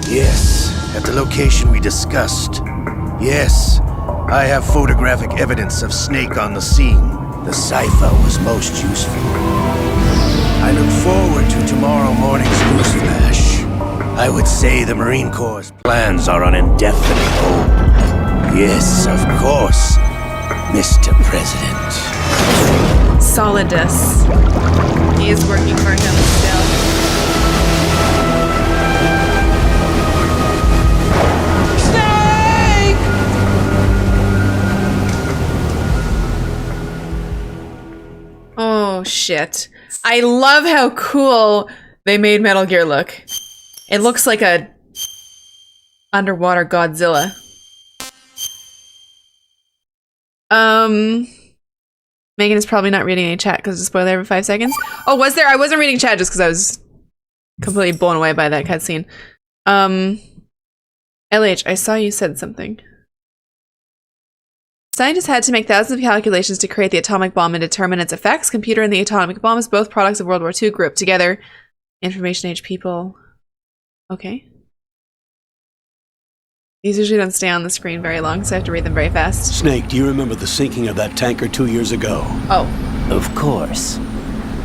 Yes, at the location we discussed. Yes, I have photographic evidence of Snake on the scene. The cipher was most useful. I look forward to tomorrow morning's news flash. I would say the Marine Corps' plans are on indefinite hold. Yes, of course, Mr. President. Solidus. He is working for him still. Oh, shit. I love how cool they made Metal Gear look. It looks like a underwater Godzilla. Megan is probably not reading any chat because it's a spoiler every 5 seconds. Oh, was there? I wasn't reading chat just because I was completely blown away by that cutscene. LH, I saw you said something. Scientists had to make thousands of calculations to create the atomic bomb and determine its effects. Computer and the atomic bombs, both products of World War II, grouped together. Information age people. Okay. These usually don't stay on the screen very long, so I have to read them very fast. Snake, do you remember the sinking of that tanker 2 years ago? Oh. Of course.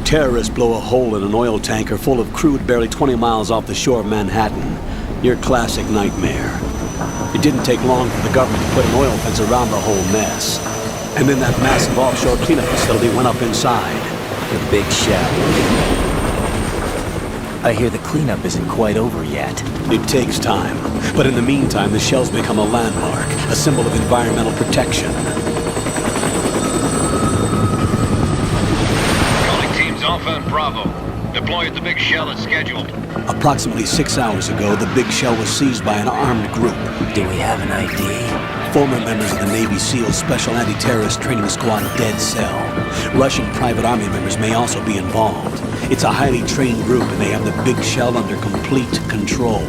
Terrorists blow a hole in an oil tanker full of crude barely 20 miles off the shore of Manhattan. Your classic nightmare. It didn't take long for the government to put an oil fence around the whole mess. And then that massive offshore cleanup facility went up inside. The big shell. I hear the cleanup isn't quite over yet. It takes time. But in the meantime, the shell's become a landmark, a symbol of environmental protection. Calling teams Alpha and Bravo. Deploy at the big shell as scheduled. Approximately 6 hours ago, the big shell was seized by an armed group. Do we have an ID? Former members of the Navy SEAL Special Anti-Terrorist Training Squad Dead Cell. Russian private army members may also be involved. It's a highly trained group and they have the big shell under complete control.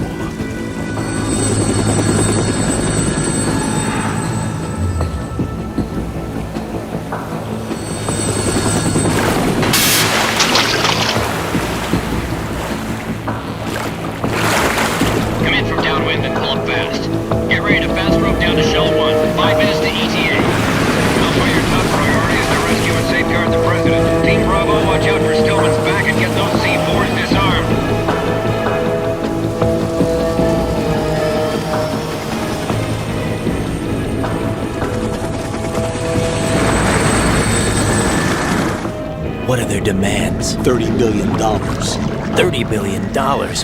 Come in from downwind and pull up fast. Get ready to fast rope down to Shell 1. 5 minutes to ETA. Also, your top priority is to rescue and safeguard the President. Team Bravo, watch out for Stillman's back and get those C4s disarmed. What are their demands? $30 billion. $30 billion?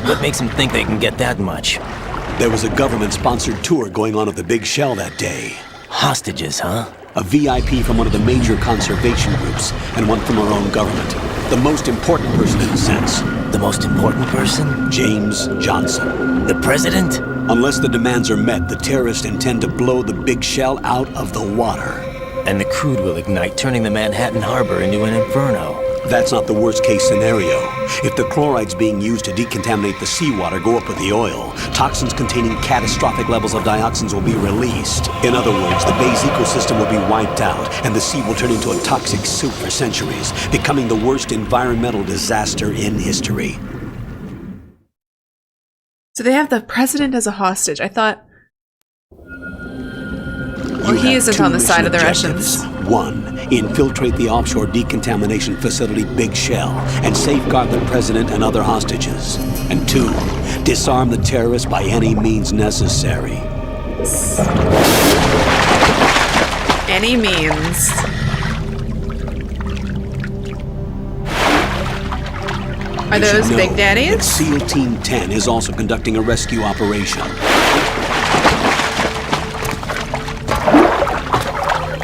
What makes them think they can get that much? There was a government-sponsored tour going on at the big shell that day. Hostages, huh? A VIP from one of the major conservation groups, and one from our own government. The most important person in a sense. The most important person? James Johnson. The president? Unless the demands are met, the terrorists intend to blow the big shell out of the water. And the crude will ignite, turning the Manhattan Harbor into an inferno. That's not the worst-case scenario. If the chlorides being used to decontaminate the seawater go up with the oil, toxins containing catastrophic levels of dioxins will be released. In other words, the bay's ecosystem will be wiped out, and the sea will turn into a toxic soup for centuries, becoming the worst environmental disaster in history. So they have the president as a hostage. I thought... Well, he isn't on the side of the Russians. 1. Infiltrate the offshore decontamination facility Big Shell and safeguard the president and other hostages. And 2. Disarm the terrorists by any means necessary. Any means. Are those Big Daddies? That SEAL Team 10 is also conducting a rescue operation.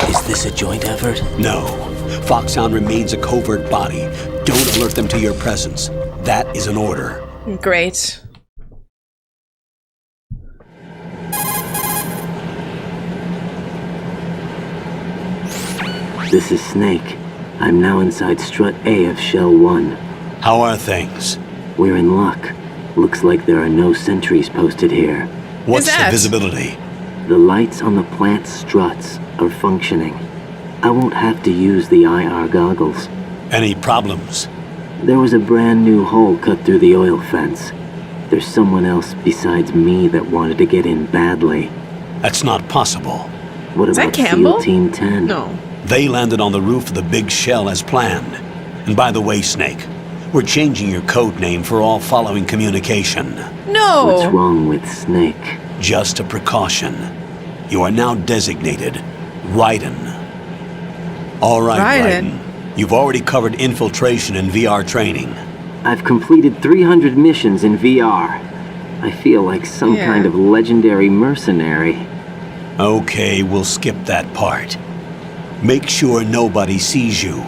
Is this a joint effort? No. Foxhound remains a covert body. Don't alert them to your presence. That is an order. Great. This is Snake. I'm now inside Strut A of Shell 1. How are things? We're in luck. Looks like there are no sentries posted here. What's the visibility? The lights on the plant's struts are functioning. I won't have to use the IR goggles. Any problems? There was a brand new hole cut through the oil fence. There's someone else besides me that wanted to get in badly. That's not possible. What about SEAL Team 10? No. They landed on the roof of the big shell as planned. And by the way, Snake, we're changing your code name for all following communication. No! What's wrong with Snake? Just a precaution. You are now designated Raiden. All right, Raiden. You've already covered infiltration and VR training. I've completed 300 missions in VR. I feel like some kind of legendary mercenary. Okay, we'll skip that part. Make sure nobody sees you.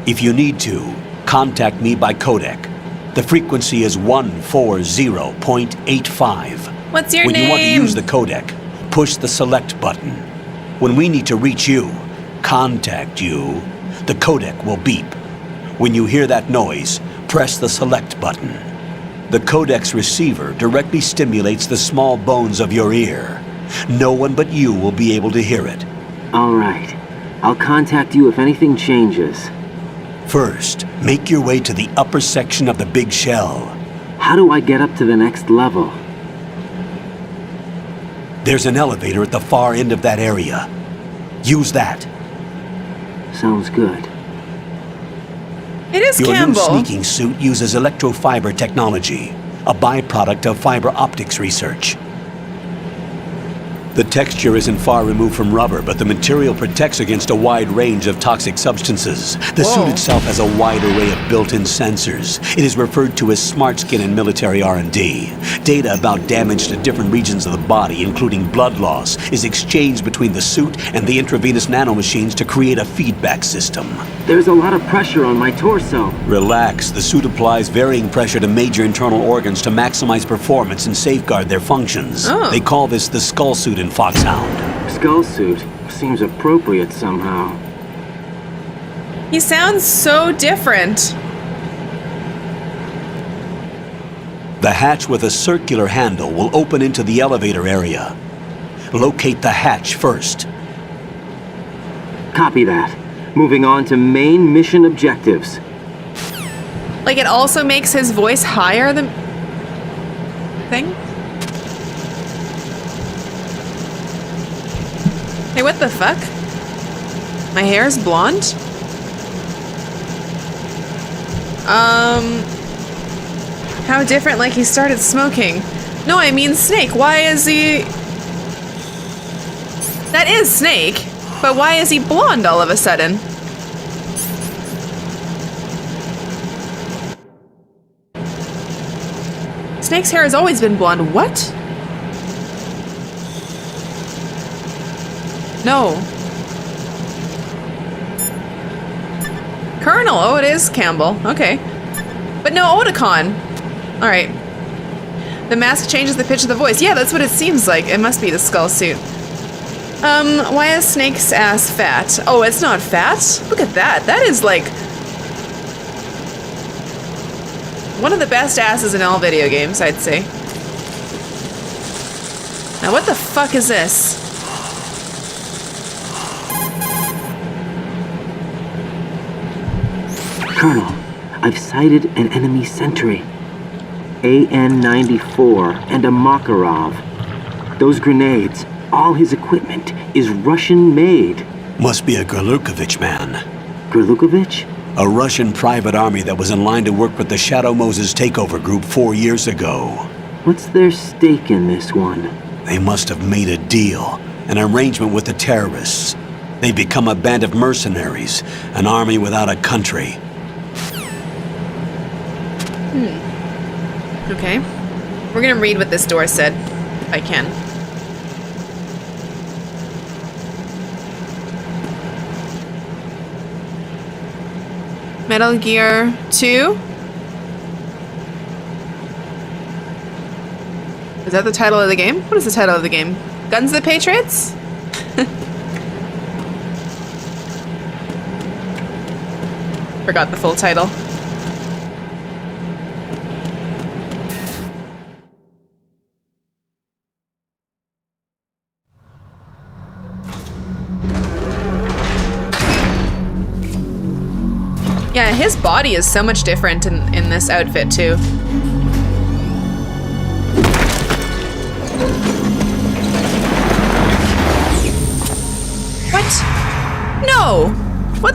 If you need to, contact me by codec. The frequency is 140.85. What's your name? When you want to use the codec, push the select button. When we need to reach you, contact you, the codec will beep. When you hear that noise, press the select button. The codec's receiver directly stimulates the small bones of your ear. No one but you will be able to hear it. All right. I'll contact you if anything changes. First, make your way to the upper section of the big shell. How do I get up to the next level? There's an elevator at the far end of that area. Use that. Sounds good. It is Your Campbell. new sneaking suit uses electrofiber technology, a byproduct of fiber optics research. The texture isn't far removed from rubber, but the material protects against a wide range of toxic substances. The suit itself has a wide array of built-in sensors. It is referred to as smart skin in military R&D. Data about damage to different regions of the body, including blood loss, is exchanged between the suit and the intravenous nanomachines to create a feedback system. There's a lot of pressure on my torso. Relax. The suit applies varying pressure to major internal organs to maximize performance and safeguard their functions. They call this the skull suit in Foxhound. Skull suit seems appropriate somehow. He sounds so different. The hatch with a circular handle will open into the elevator area. Locate the hatch first. Copy that. Moving on to main mission objectives. Like, it also makes his voice higher than... thing? Hey, what the fuck? My hair's blonde? How different, like he started smoking. No, I mean Snake. Why is he... That is Snake, but why is he blonde all of a sudden? Snake's hair has always been blonde. What? No. Colonel. Oh, it is Campbell. Okay. But no, Oticon. Alright. The mask changes the pitch of the voice. Yeah, that's what it seems like. It must be the skull suit. Why is Snake's ass fat? Oh, it's not fat? Look at that. That is like... one of the best asses in all video games, I'd say. Now, what the fuck is this? Colonel, I've sighted an enemy sentry. AN-94 and a Makarov. Those grenades, all his equipment, is Russian-made. Must be a Gorlukovich man. Gorlukovich? A Russian private army that was in line to work with the Shadow Moses takeover group 4 years ago. What's their stake in this one? They must have made a deal, an arrangement with the terrorists. They've become a band of mercenaries, an army without a country. Okay. We're gonna read what this door said, if I can. Metal Gear 2? Is that the title of the game? What is the title of the game? Guns of the Patriots? Forgot the full title. Yeah, his body is so much different in this outfit, too. What? No! What?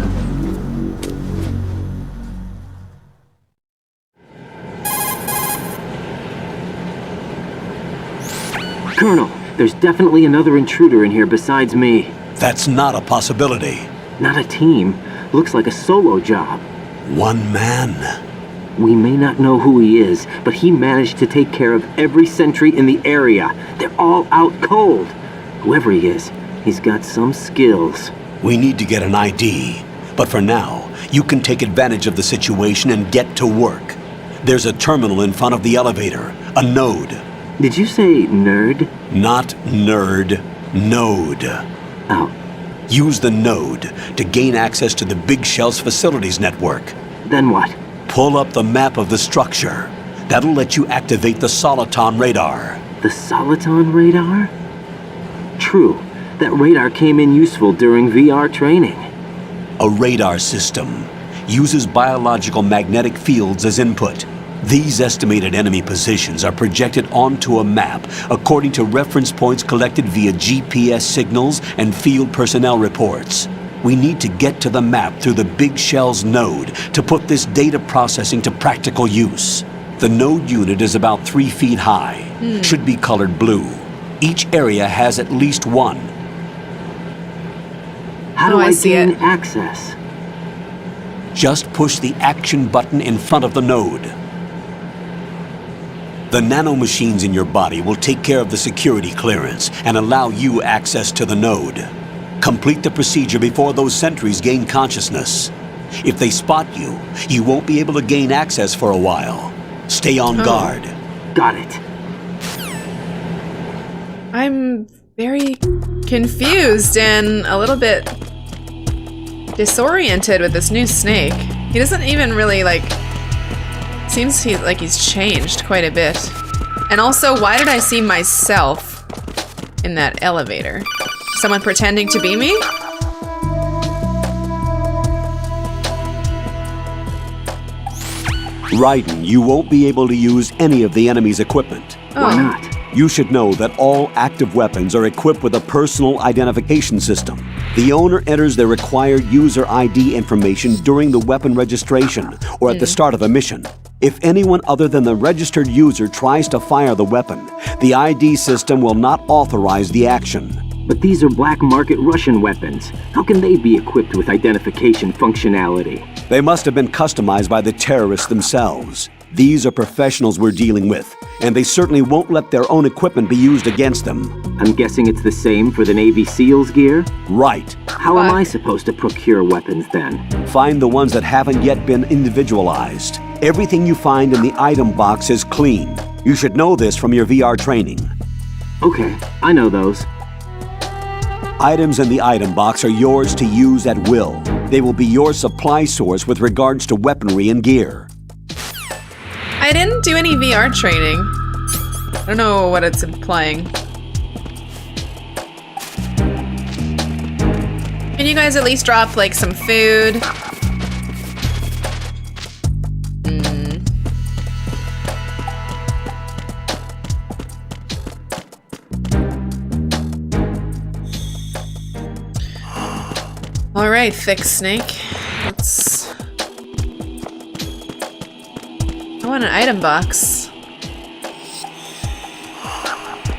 Colonel, there's definitely another intruder in here besides me. That's not a possibility. Not a team. Looks like a solo job. One man. We may not know who he is, but he managed to take care of every sentry in the area. They're all out cold. Whoever he is, he's got some skills. We need to get an ID. But for now, you can take advantage of the situation and get to work. There's a terminal in front of the elevator. A node. Did you say nerd? Not nerd. Node. Oh. Use the node to gain access to the Big Shell's facilities network. Then what? Pull up the map of the structure. That'll let you activate the Soliton radar. The Soliton radar? True. That radar came in useful during VR training. A radar system uses biological magnetic fields as input. These estimated enemy positions are projected onto a map according to reference points collected via GPS signals and field personnel reports. We need to get to the map through the Big Shell's node to put this data processing to practical use. The node unit is about 3 feet high, should be colored blue. Each area has at least one. How do I gain access? Just push the action button in front of the node. The nanomachines in your body will take care of the security clearance and allow you access to the node. Complete the procedure before those sentries gain consciousness. If they spot you, you won't be able to gain access for a while. Stay on guard. Got it. I'm very confused and a little bit disoriented with this new snake. He doesn't even really, like... Seems like he's changed quite a bit. And also, why did I see myself in that elevator? Someone pretending to be me? Raiden, you won't be able to use any of the enemy's equipment. Why not? You should know that all active weapons are equipped with a personal identification system. The owner enters their required user ID information during the weapon registration or at the start of a mission. If anyone other than the registered user tries to fire the weapon, the ID system will not authorize the action. But these are black market Russian weapons. How can they be equipped with identification functionality? They must have been customized by the terrorists themselves. These are professionals we're dealing with, and they certainly won't let their own equipment be used against them. I'm guessing it's the same for the Navy SEALs gear? Right. How am I supposed to procure weapons then? Find the ones that haven't yet been individualized. Everything you find in the item box is clean. You should know this from your VR training. Okay, I know those. Items in the item box are yours to use at will. They will be your supply source with regards to weaponry and gear. I didn't do any VR training. I don't know what it's implying. Can you guys at least drop, like, some food? Alright, thick snake. Let's... I want an item box.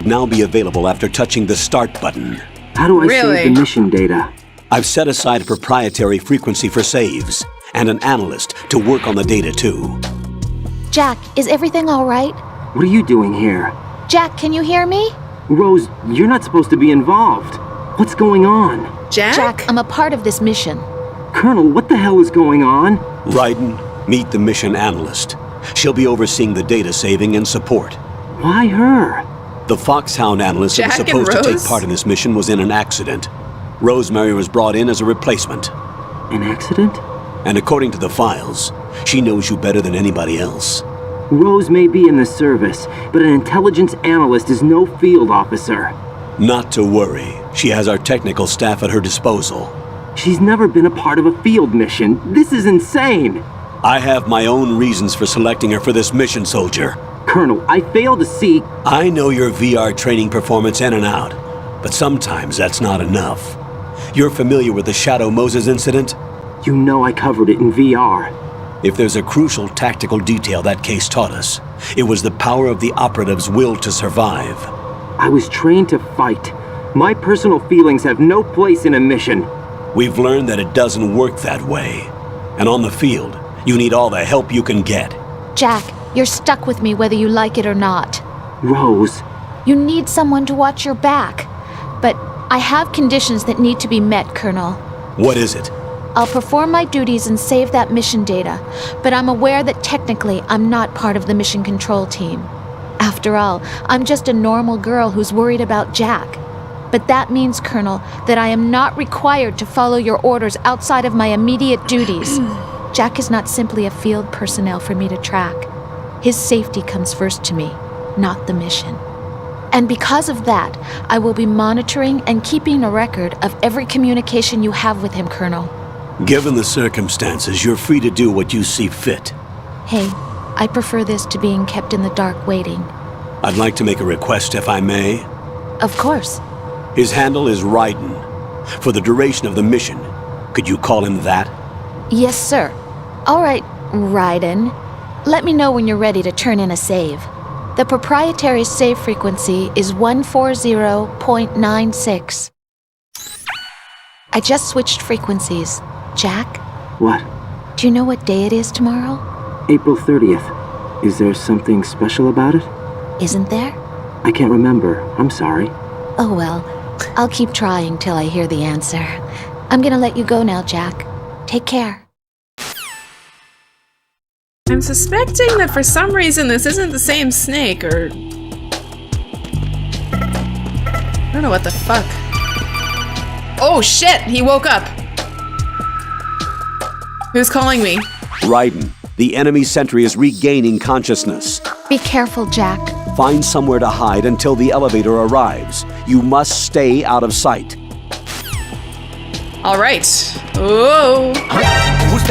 Now be available after touching the start button. How do I save the mission data? I've set aside a proprietary frequency for saves, and an analyst to work on the data too. Jack, is everything all right? What are you doing here? Jack, can you hear me? Rose, you're not supposed to be involved. What's going on? Jack, I'm a part of this mission. Colonel, what the hell is going on? Raiden, meet the mission analyst. She'll be overseeing the data saving and support. Why her? The Foxhound analyst who was supposed to take part in this mission was in an accident. Rosemary was brought in as a replacement. An accident? And according to the files, she knows you better than anybody else. Rose may be in the service, but an intelligence analyst is no field officer. Not to worry. She has our technical staff at her disposal. She's never been a part of a field mission. This is insane! I have my own reasons for selecting her for this mission, soldier. Colonel, I fail to see... I know your VR training performance in and out, but sometimes that's not enough. You're familiar with the Shadow Moses incident? You know I covered it in VR. If there's a crucial tactical detail that case taught us, it was the power of the operative's will to survive. I was trained to fight. My personal feelings have no place in a mission. We've learned that it doesn't work that way. And on the field, you need all the help you can get. Jack, you're stuck with me whether you like it or not. Rose. You need someone to watch your back. But I have conditions that need to be met, Colonel. What is it? I'll perform my duties and save that mission data, but I'm aware that technically I'm not part of the mission control team. After all, I'm just a normal girl who's worried about Jack. But that means, Colonel, that I am not required to follow your orders outside of my immediate duties. Jack is not simply a field personnel for me to track. His safety comes first to me, not the mission. And because of that, I will be monitoring and keeping a record of every communication you have with him, Colonel. Given the circumstances, you're free to do what you see fit. Hey, I prefer this to being kept in the dark waiting. I'd like to make a request, if I may. Of course. His handle is Raiden. For the duration of the mission, could you call him that? Yes, sir. All right, Raiden. Let me know when you're ready to turn in a save. The proprietary save frequency is 140.96. I just switched frequencies. Jack? What? Do you know what day it is tomorrow? April 30th. Is there something special about it? Isn't there? I can't remember. I'm sorry. Oh well, I'll keep trying till I hear the answer. I'm gonna let you go now, Jack. Take care. I'm suspecting that for some reason this isn't the same snake, or... I don't know what the fuck. Oh shit! He woke up! Who's calling me? Raiden, the enemy sentry is regaining consciousness. Be careful, Jack. Find somewhere to hide until the elevator arrives. You must stay out of sight. Alright. Oh.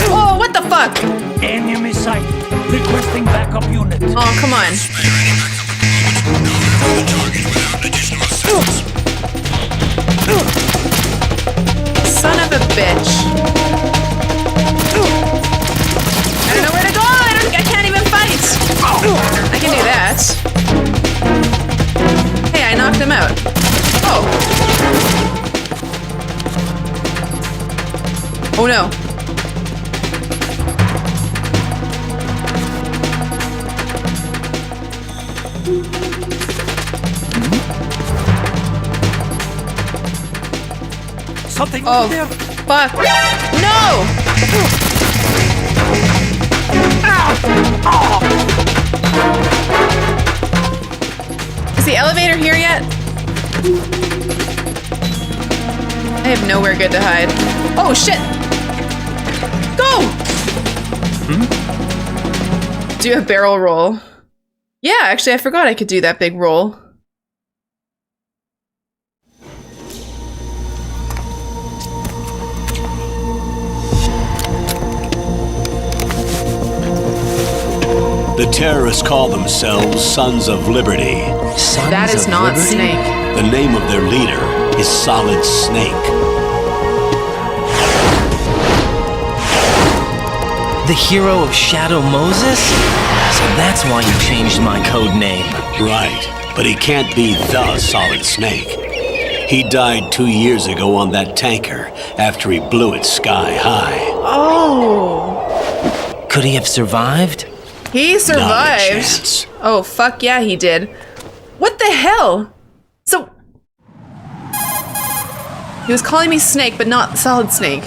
Whoa, what the fuck? Enemy sight. Requesting backup unit. Oh, come on. Son of a bitch. I don't know where to go. I can't even fight. I can do that. Hey, I knocked him out. Oh. Oh no. Something oh, over there. Fuck. No! Is the elevator here yet? I have nowhere good to hide. Oh shit! Go! Do a barrel roll. Yeah, actually I forgot I could do that big roll. The terrorists call themselves Sons of Liberty. That is not Snake. The name of their leader is Solid Snake. The hero of Shadow Moses? So that's why you changed my code name. Right, but he can't be the Solid Snake. He died 2 years ago on that tanker after he blew it sky high. Oh. Could he have survived? He survived. Oh, fuck yeah, he did. What the hell? So... He was calling me Snake, but not Solid Snake.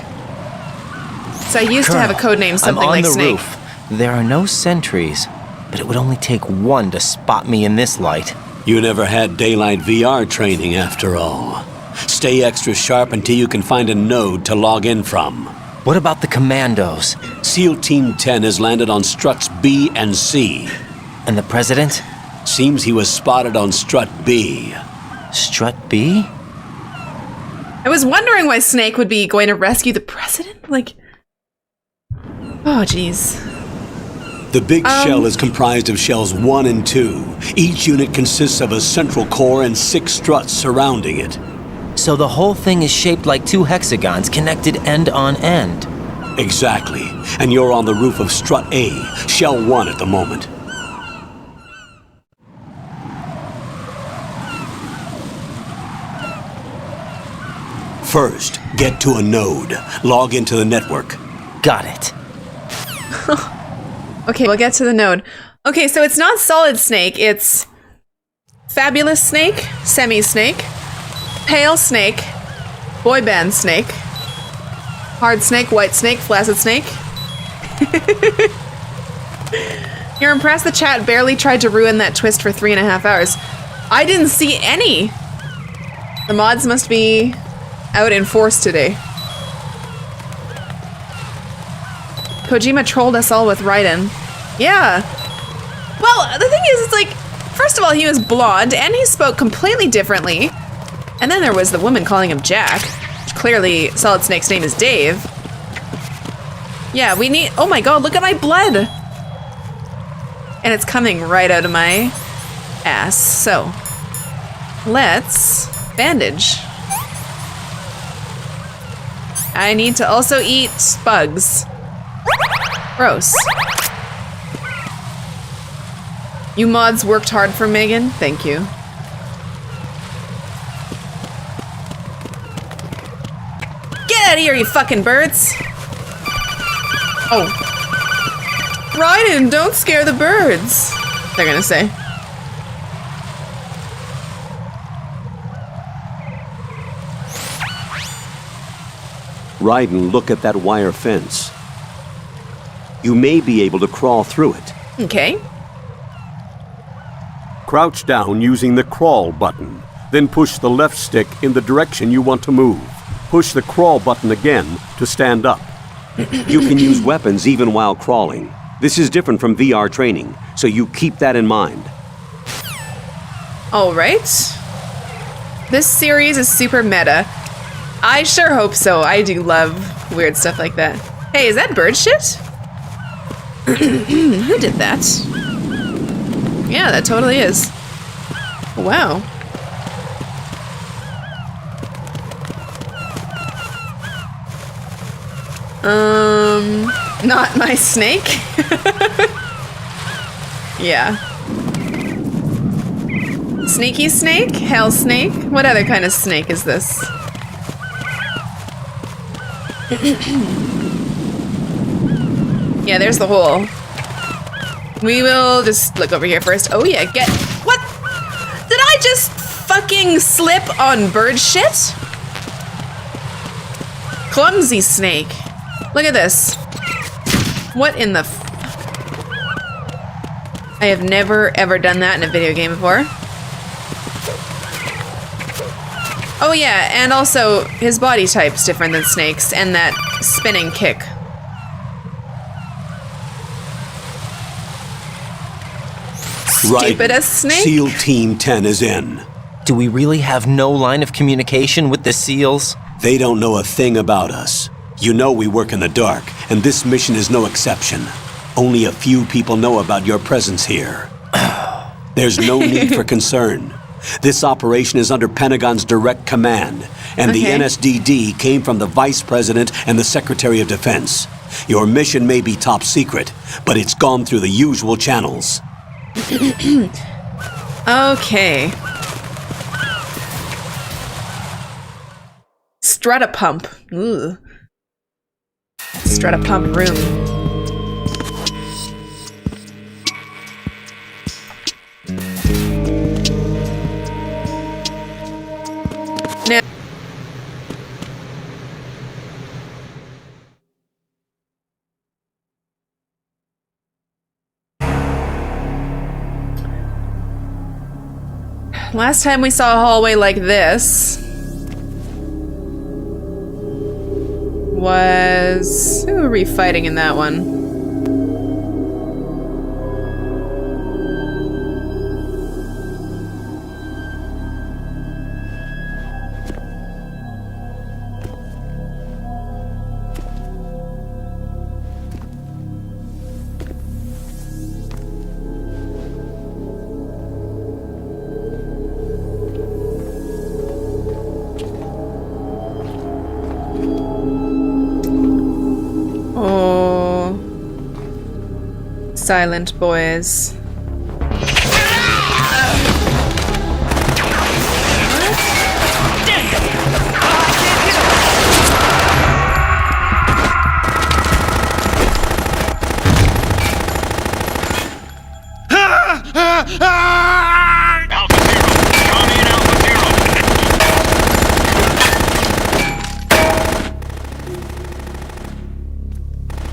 So I used to have a code name, something like Snake. Roof. There are no sentries, but it would only take one to spot me in this light. You never had daylight VR training after all. Stay extra sharp until you can find a node to log in from. What about the commandos? SEAL Team 10 has landed on struts B and C. And the president? Seems he was spotted on strut B. Strut B? I was wondering why Snake would be going to rescue the president. Like, oh, jeez. The big shell is comprised of shells 1 and 2. Each unit consists of a central core and 6 struts surrounding it. So the whole thing is shaped like 2 hexagons connected end on end. Exactly. And you're on the roof of strut A, shell 1 at the moment. First, get to a node. Log into the network. Got it. Okay, we'll get to the node. Okay, so it's not Solid Snake, it's Fabulous Snake, Semi-Snake, Pale Snake, Boy Band Snake, Hard Snake, White Snake, Flaccid Snake. You're impressed the chat barely tried to ruin that twist for 3.5 hours. I didn't see any. The mods must be out in force today. Kojima trolled us all with Raiden. Yeah. Well, the thing is, it's like, first of all, he was blonde, and he spoke completely differently. And then there was the woman calling him Jack. Clearly, Solid Snake's name is Dave. Yeah, we need... Oh my god, look at my blood! And it's coming right out of my ass. So, let's bandage. I need to also eat bugs. Gross. You mods worked hard for Megan. Thank you. Get out of here, you fucking birds! Oh. Raiden, don't scare the birds, they're gonna say. Raiden, look at that wire fence. You may be able to crawl through it. Okay. Crouch down using the crawl button. Then push the left stick in the direction you want to move. Push the crawl button again to stand up. You can use weapons even while crawling. This is different from VR training, so you keep that in mind. Alright. This series is super meta. I sure hope so. I do love weird stuff like that. Hey, is that bird shit? Who did that? Yeah, that totally is. Wow. Not my snake? Yeah. Sneaky snake? Hell snake? What other kind of snake is this? Yeah, there's the hole. We will just look over here first. Oh yeah, get... What? Did I just fucking slip on bird shit? Clumsy snake. Look at this. What in the f... I have never ever done that in a video game before. Oh yeah, and also his body type's different than Snake's, and that spinning kick. Stupid as Snake. SEAL Team 10 is in. Do we really have no line of communication with the SEALs? They don't know a thing about us. You know we work in the dark, and this mission is no exception. Only a few people know about your presence here. There's no need for concern. This operation is under Pentagon's direct command, and the NSDD came from the Vice President and the Secretary of Defense. Your mission may be top secret, but it's gone through the usual channels. Okay. Strut-a-pump. Ugh. Strut-a-pump room. Now, last time we saw a hallway like this was... Who were we fighting in that one? Silent boys.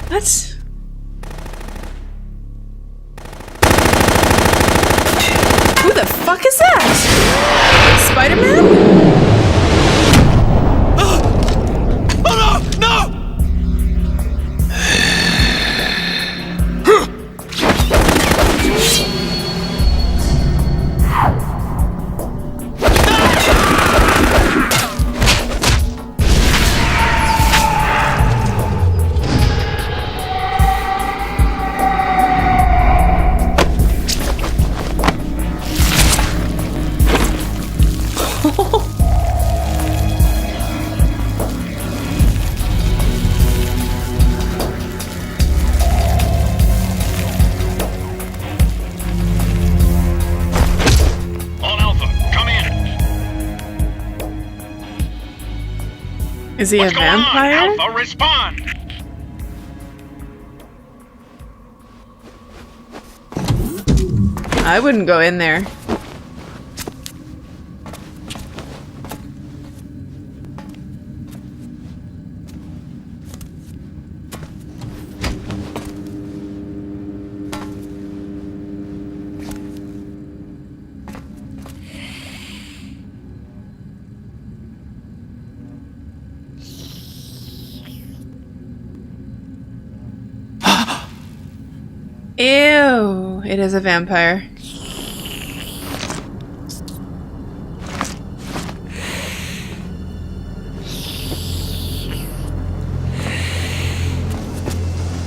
What? Who the fuck is that? Spider-Man? Oh no! No! Is he a vampire? Alpha, respond! I wouldn't go in there. Ew, it is a vampire.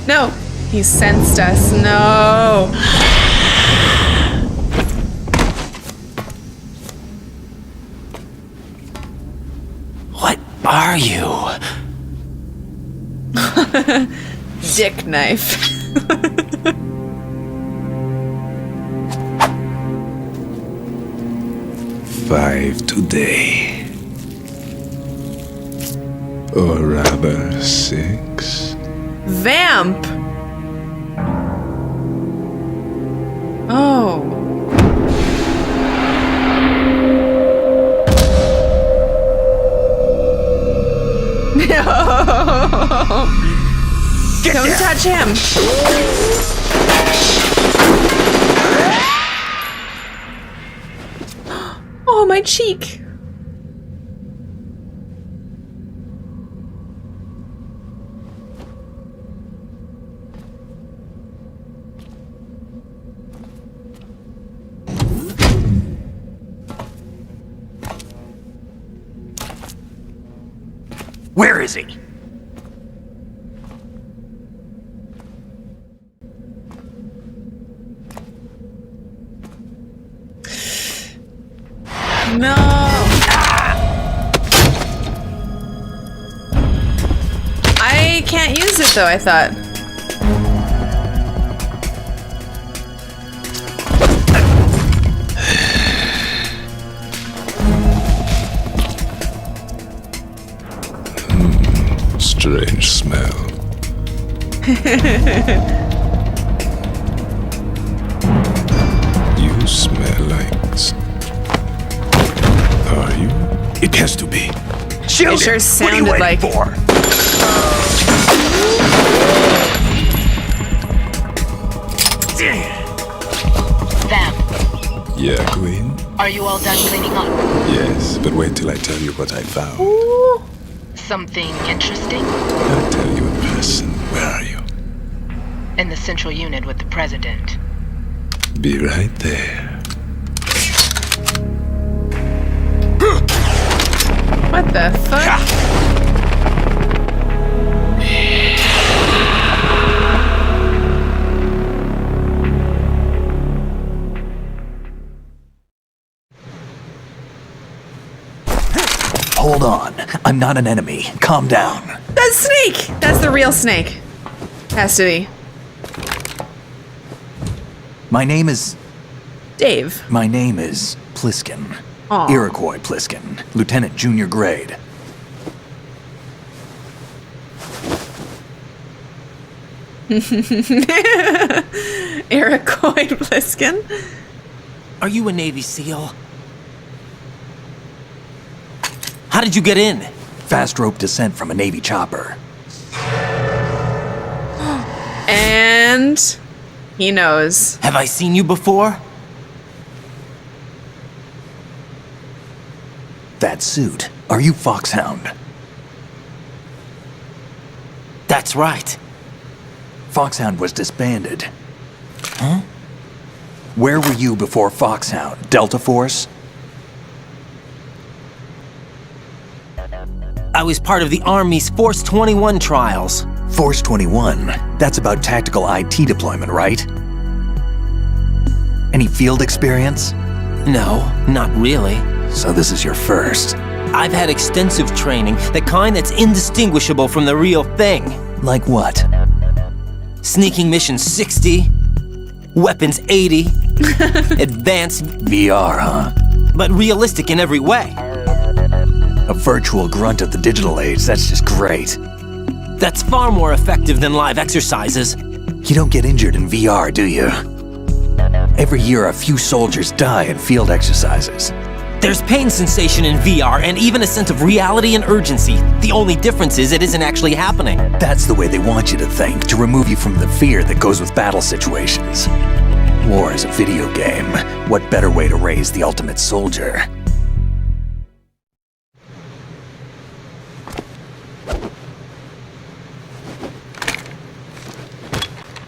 No, he sensed us. No. What are you? Dick knife. Five today. Or rather, 6. Vamp! Oh. No! Don't touch him! Oh, my cheek! Where is he? No! I can't use it though, I thought. Strange smell. You smell like... Are you? It has to be. It sure sounded like... Vamp, Yeah, Queen? are you all done cleaning up? Yes, but wait till I tell you what I found. Something interesting? I'll tell you in person. Where are you? In the central unit with the president. Be right there. What the fuck? Hold on. I'm not an enemy. Calm down. That's Snake! That's the real Snake. Has to be. My name is... Dave. My name is Pliskin. Aw. Iroquois Pliskin. Lieutenant Junior Grade. Iroquois Pliskin? Are you a Navy SEAL? How did you get in? Fast rope descent from a Navy chopper. And he knows. Have I seen you before? That suit. Are you Foxhound? That's right. Foxhound was disbanded. Huh? Where were you before Foxhound? Delta Force? I was part of the Army's Force 21 trials. Force 21? That's about tactical IT deployment, right? Any field experience? No, not really. So this is your first. I've had extensive training, the kind that's indistinguishable from the real thing. Like what? Sneaking mission 60, weapons 80, advanced VR, huh? but realistic in every way. A virtual grunt of the digital age, that's just great. That's far more effective than live exercises. You don't get injured in VR, do you? Every year a few soldiers die in field exercises. There's pain sensation in VR and even a sense of reality and urgency. The only difference is it isn't actually happening. That's the way they want you to think, to remove you from the fear that goes with battle situations. War is a video game. What better way to raise the ultimate soldier?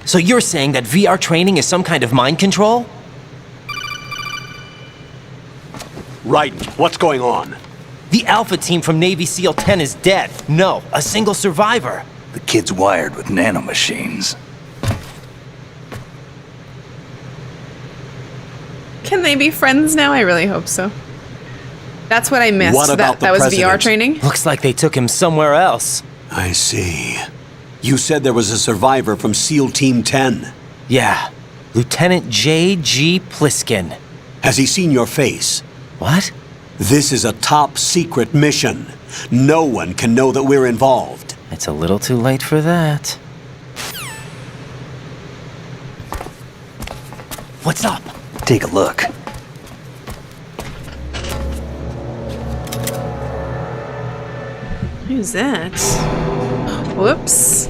So you're saying that VR training is some kind of mind control? Right. What's going on? The Alpha team from Navy SEAL 10 is dead. No, a single survivor. The kid's wired with nanomachines. Can they be friends now? I really hope so. That's what I missed. What about that the was president? VR training? Looks like they took him somewhere else. I see. You said there was a survivor from SEAL Team 10. Yeah, Lieutenant J.G. Pliskin. Has he seen your face? What? This is a top secret mission. No one can know that we're involved. It's a little too late for that. What's up? Take a look. Who's that? Whoops.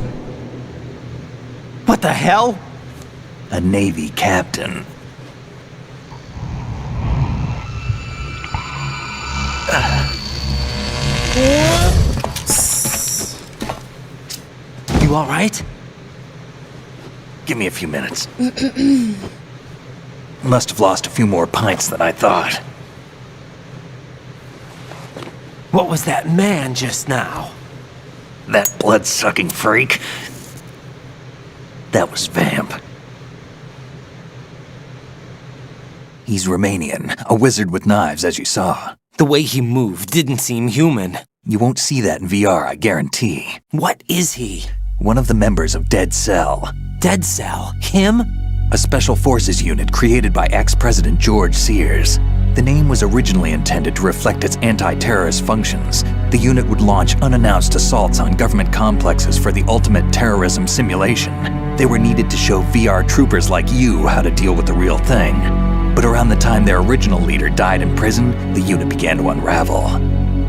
What the hell? A Navy captain. You all right? Give me a few minutes. Must have lost a few more pints than I thought. What was that man just now? That blood-sucking freak. That was Vamp. He's Romanian, a wizard with knives, as you saw. The way he moved didn't seem human. You won't see that in VR, I guarantee. What is he? One of the members of Dead Cell. Dead Cell? Him? A special forces unit created by ex-President George Sears. The name was originally intended to reflect its anti-terrorist functions. The unit would launch unannounced assaults on government complexes for the ultimate terrorism simulation. They were needed to show VR troopers like you how to deal with the real thing. But around the time their original leader died in prison, the unit began to unravel.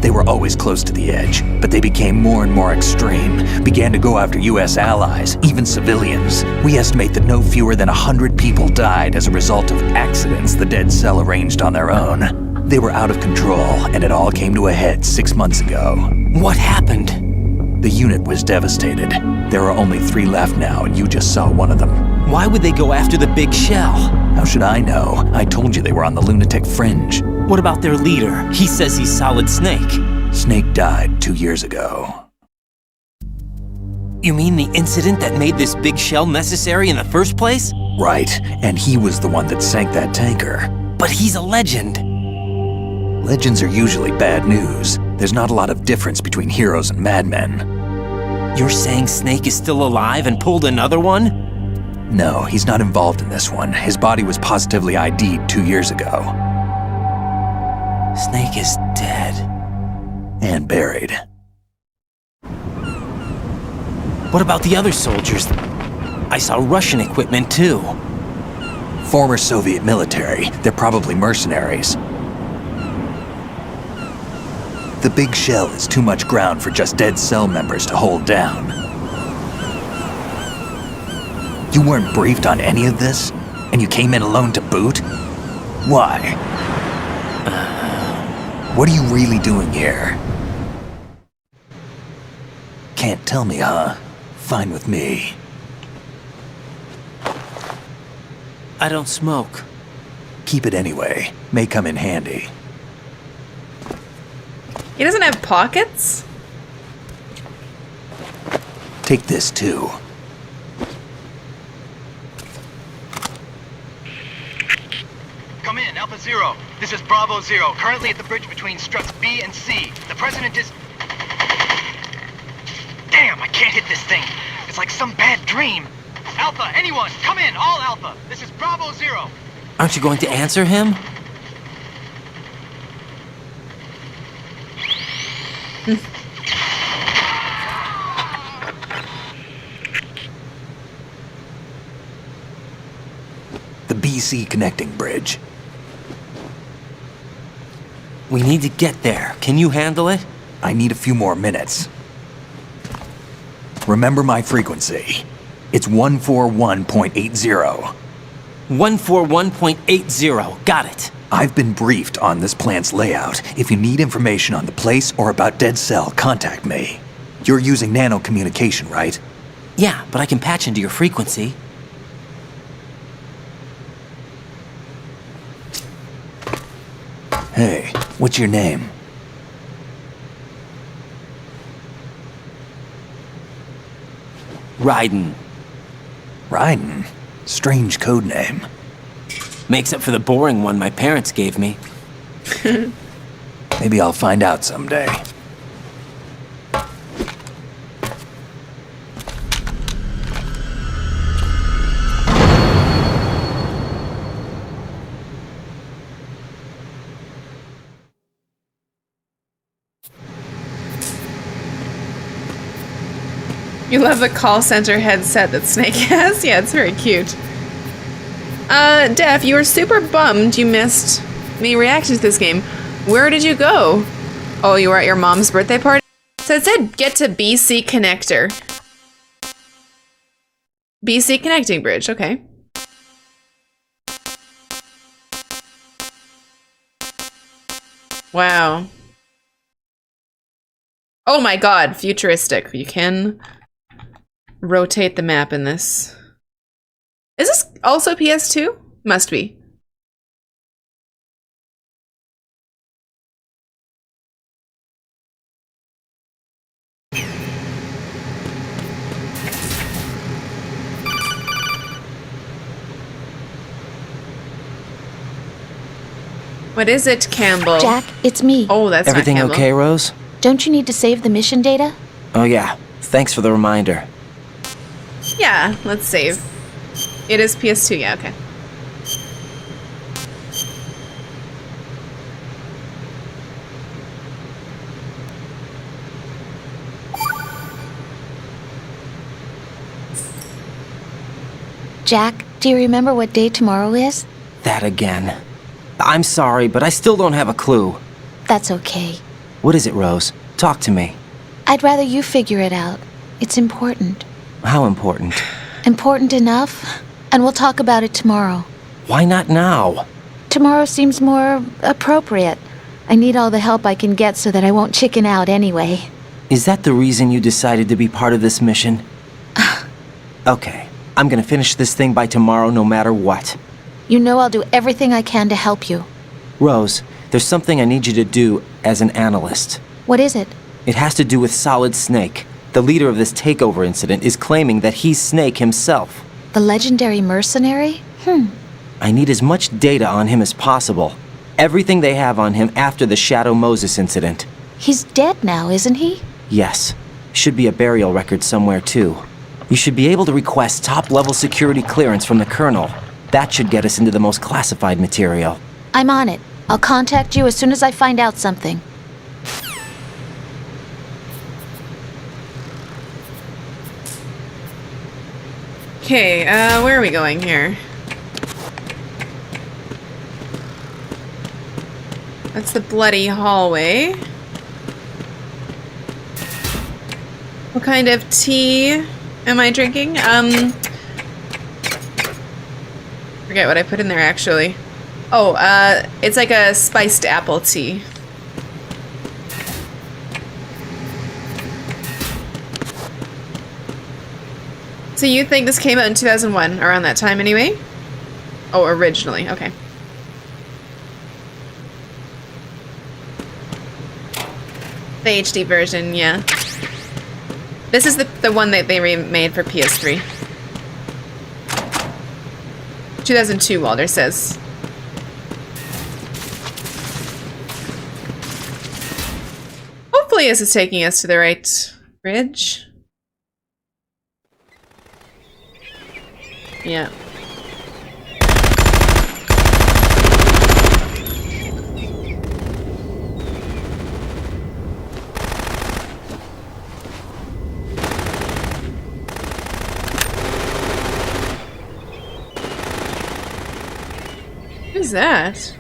They were always close to the edge, but they became more and more extreme, began to go after US allies, even civilians. We estimate that no fewer than 100 people died as a result of accidents the Dead Cell arranged on their own. They were out of control, and it all came to a head 6 months ago. What happened? The unit was devastated. There are only 3 left now, and you just saw one of them. Why would they go after the big shell? How should I know? I told you they were on the lunatic fringe. What about their leader? He says he's Solid Snake. Snake died 2 years ago. You mean the incident that made this big shell necessary in the first place? Right, and he was the one that sank that tanker. But he's a legend. Legends are usually bad news. There's not a lot of difference between heroes and madmen. You're saying Snake is still alive and pulled another one? No, he's not involved in this one. His body was positively ID'd 2 years ago. Snake is dead. And buried. What about the other soldiers? I saw Russian equipment too. Former Soviet military. They're probably mercenaries. The big shell is too much ground for just dead cell members to hold down. You weren't briefed on any of this? And you came in alone to boot? Why? What are you really doing here? Can't tell me, huh? Fine with me. I don't smoke. Keep it anyway. May come in handy. He doesn't have pockets? Take this too. Come in, Alpha Zero. This is Bravo Zero, currently at the bridge between struts B and C. The President is... Damn, I can't hit this thing. It's like some bad dream. Alpha, anyone, come in, all Alpha. This is Bravo Zero. Aren't you going to answer him? The BC connecting bridge. We need to get there. Can you handle it? I need a few more minutes. Remember my frequency. It's 141.80. 141.80. Got it. I've been briefed on this plant's layout. If you need information on the place or about Dead Cell, contact me. You're using nano communication, right? Yeah, but I can patch into your frequency. Hey, what's your name? Raiden. Raiden? Strange code name. Makes up for the boring one my parents gave me. Maybe I'll find out someday. You love the call center headset that Snake has? Yeah, it's very cute. Def, you were super bummed you missed me reacting to this game. Where did you go? Oh, you were at your mom's birthday party? So it said get to BC Connector. BC Connecting Bridge, okay. Wow. Oh my god, futuristic. You can rotate the map in this. Is this also PS2? Must be. What is it, Campbell? Jack, it's me. Oh, that's Everything not Campbell. okay, Rose? Don't you need to save the mission data? Oh yeah. Thanks for the reminder. Yeah, let's save. It is PS2, yeah, okay. Jack, do you remember what day tomorrow is? That again. I'm sorry, but I still don't have a clue. That's okay. What is it, Rose? Talk to me. I'd rather you figure it out. It's important. How important? Important enough? And we'll talk about it tomorrow. Why not now? Tomorrow seems more appropriate. I need all the help I can get so that I won't chicken out anyway. Is that the reason you decided to be part of this mission? Okay, I'm gonna finish this thing by tomorrow no matter what. You know I'll do everything I can to help you. Rose, there's something I need you to do as an analyst. What is it? It has to do with Solid Snake. The leader of this takeover incident is claiming that he's Snake himself. The legendary mercenary? I need as much data on him as possible. Everything they have on him after the Shadow Moses incident. He's dead now, isn't he? Yes. Should be a burial record somewhere, too. You should be able to request top-level security clearance from the Colonel. That should get us into the most classified material. I'm on it. I'll contact you as soon as I find out something. Okay, where are we going here? That's the bloody hallway. What kind of tea am I drinking? Forget what I put in there actually. Oh, it's like a spiced apple tea. So you think this came out in 2001, around that time anyway? Oh, originally, okay. The HD version, yeah. This is the one that they remade for PS3. 2002, Walter says. Hopefully this is taking us to the right bridge. Yeah. Who's that?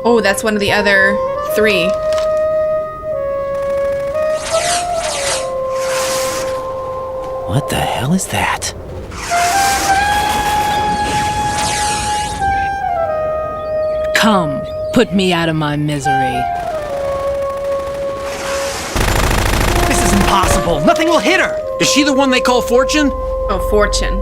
Oh, that's one of the other 3. What the hell is that? Come, put me out of my misery. This is impossible. Nothing will hit her. Is she the one they call Fortune? Oh, Fortune.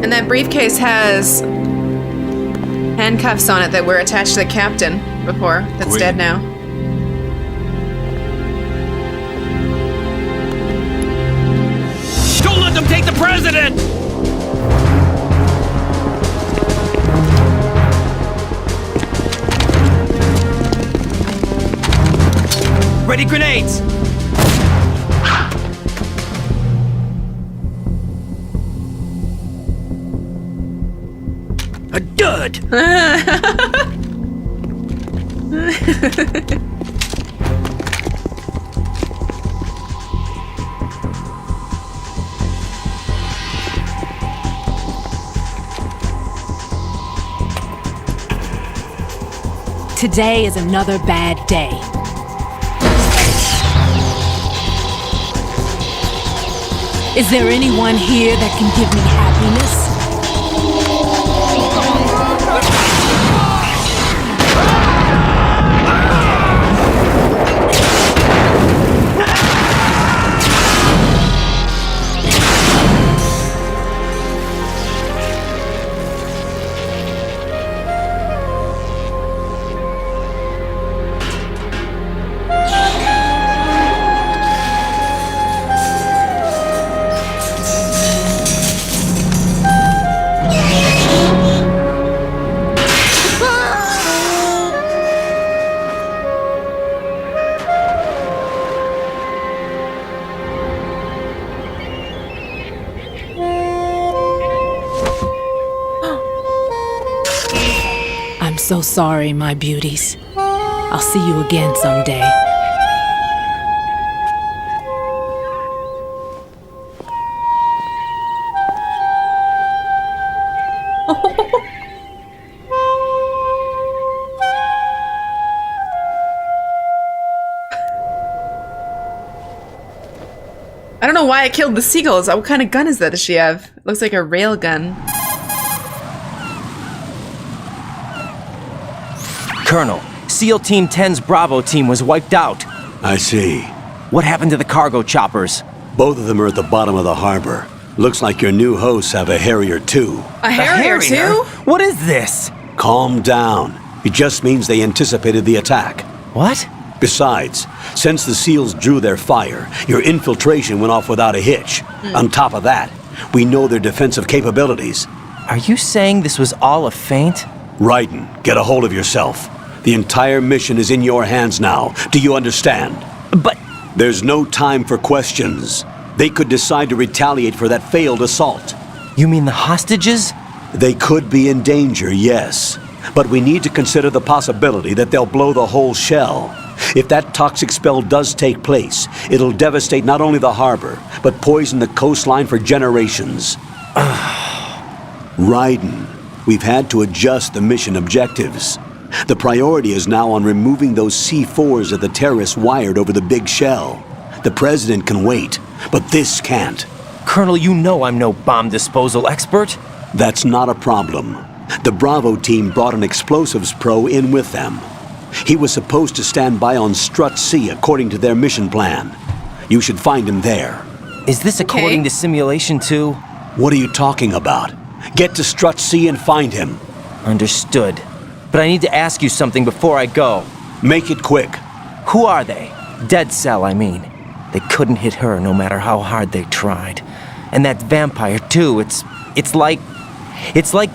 And that briefcase has handcuffs on it that were attached to the captain before. That's dead now. Don't let them take the president! Ready grenades! A dud! Today is another bad day. Is there anyone here that can give me happiness? I'm so sorry, my beauties. I'll see you again someday. know why it killed the seagulls. What kind of gun is that? Does she have? It looks like a rail gun. Colonel, SEAL Team 10's Bravo team was wiped out. I see. What happened to the cargo choppers? Both of them are at the bottom of the harbor. Looks like your new hosts have a Harrier too. A Harrier too? What is this? Calm down. It just means they anticipated the attack. What? Besides, since the SEALs drew their fire, your infiltration went off without a hitch. On top of that, we know their defensive capabilities. Are you saying this was all a feint? Raiden, get a hold of yourself. The entire mission is in your hands now. Do you understand? But... There's no time for questions. They could decide to retaliate for that failed assault. You mean the hostages? They could be in danger, yes. But we need to consider the possibility that they'll blow the whole shell. If that toxic spell does take place, it'll devastate not only the harbor, but poison the coastline for generations. Raiden, we've had to adjust the mission objectives. The priority is now on removing those C4s that the terrorists wired over the big shell. The President can wait, but this can't. Colonel, you know I'm no bomb disposal expert. That's not a problem. The Bravo team brought an explosives pro in with them. He was supposed to stand by on Strut C according to their mission plan. You should find him there. Is this according to simulation too? What are you talking about? Get to Strut C and find him. Understood. But I need to ask you something before I go. Make it quick. Who are they? Dead Cell, I mean. They couldn't hit her no matter how hard they tried. And that vampire too, it's like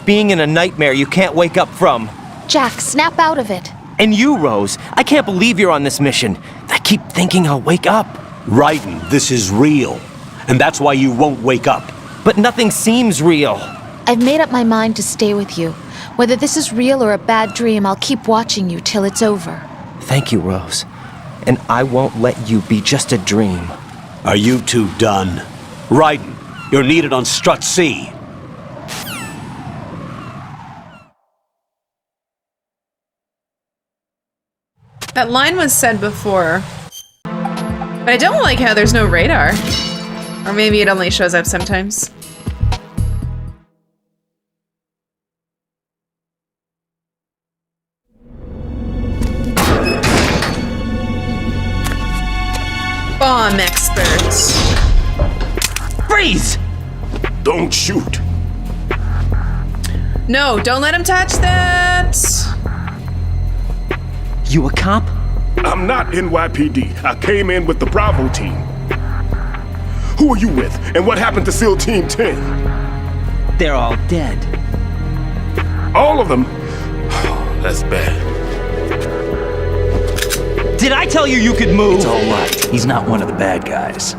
being in a nightmare you can't wake up from. Jack, snap out of it. And you, Rose, I can't believe you're on this mission. I keep thinking I'll wake up. Raiden, this is real. And that's why you won't wake up. But nothing seems real. I've made up my mind to stay with you. Whether this is real or a bad dream, I'll keep watching you till it's over. Thank you, Rose. And I won't let you be just a dream. Are you two done? Raiden, you're needed on Strut C. That line was said before. But I don't like how there's no radar. Or maybe it only shows up sometimes. Bomb experts. Freeze! Don't shoot. No, don't let him touch that. You a cop? I'm not NYPD. I came in with the Bravo team. Who are you with? And what happened to SEAL Team 10? They're all dead. All of them? That's bad. Did I tell you you could move? It's all right. He's not one of the bad guys.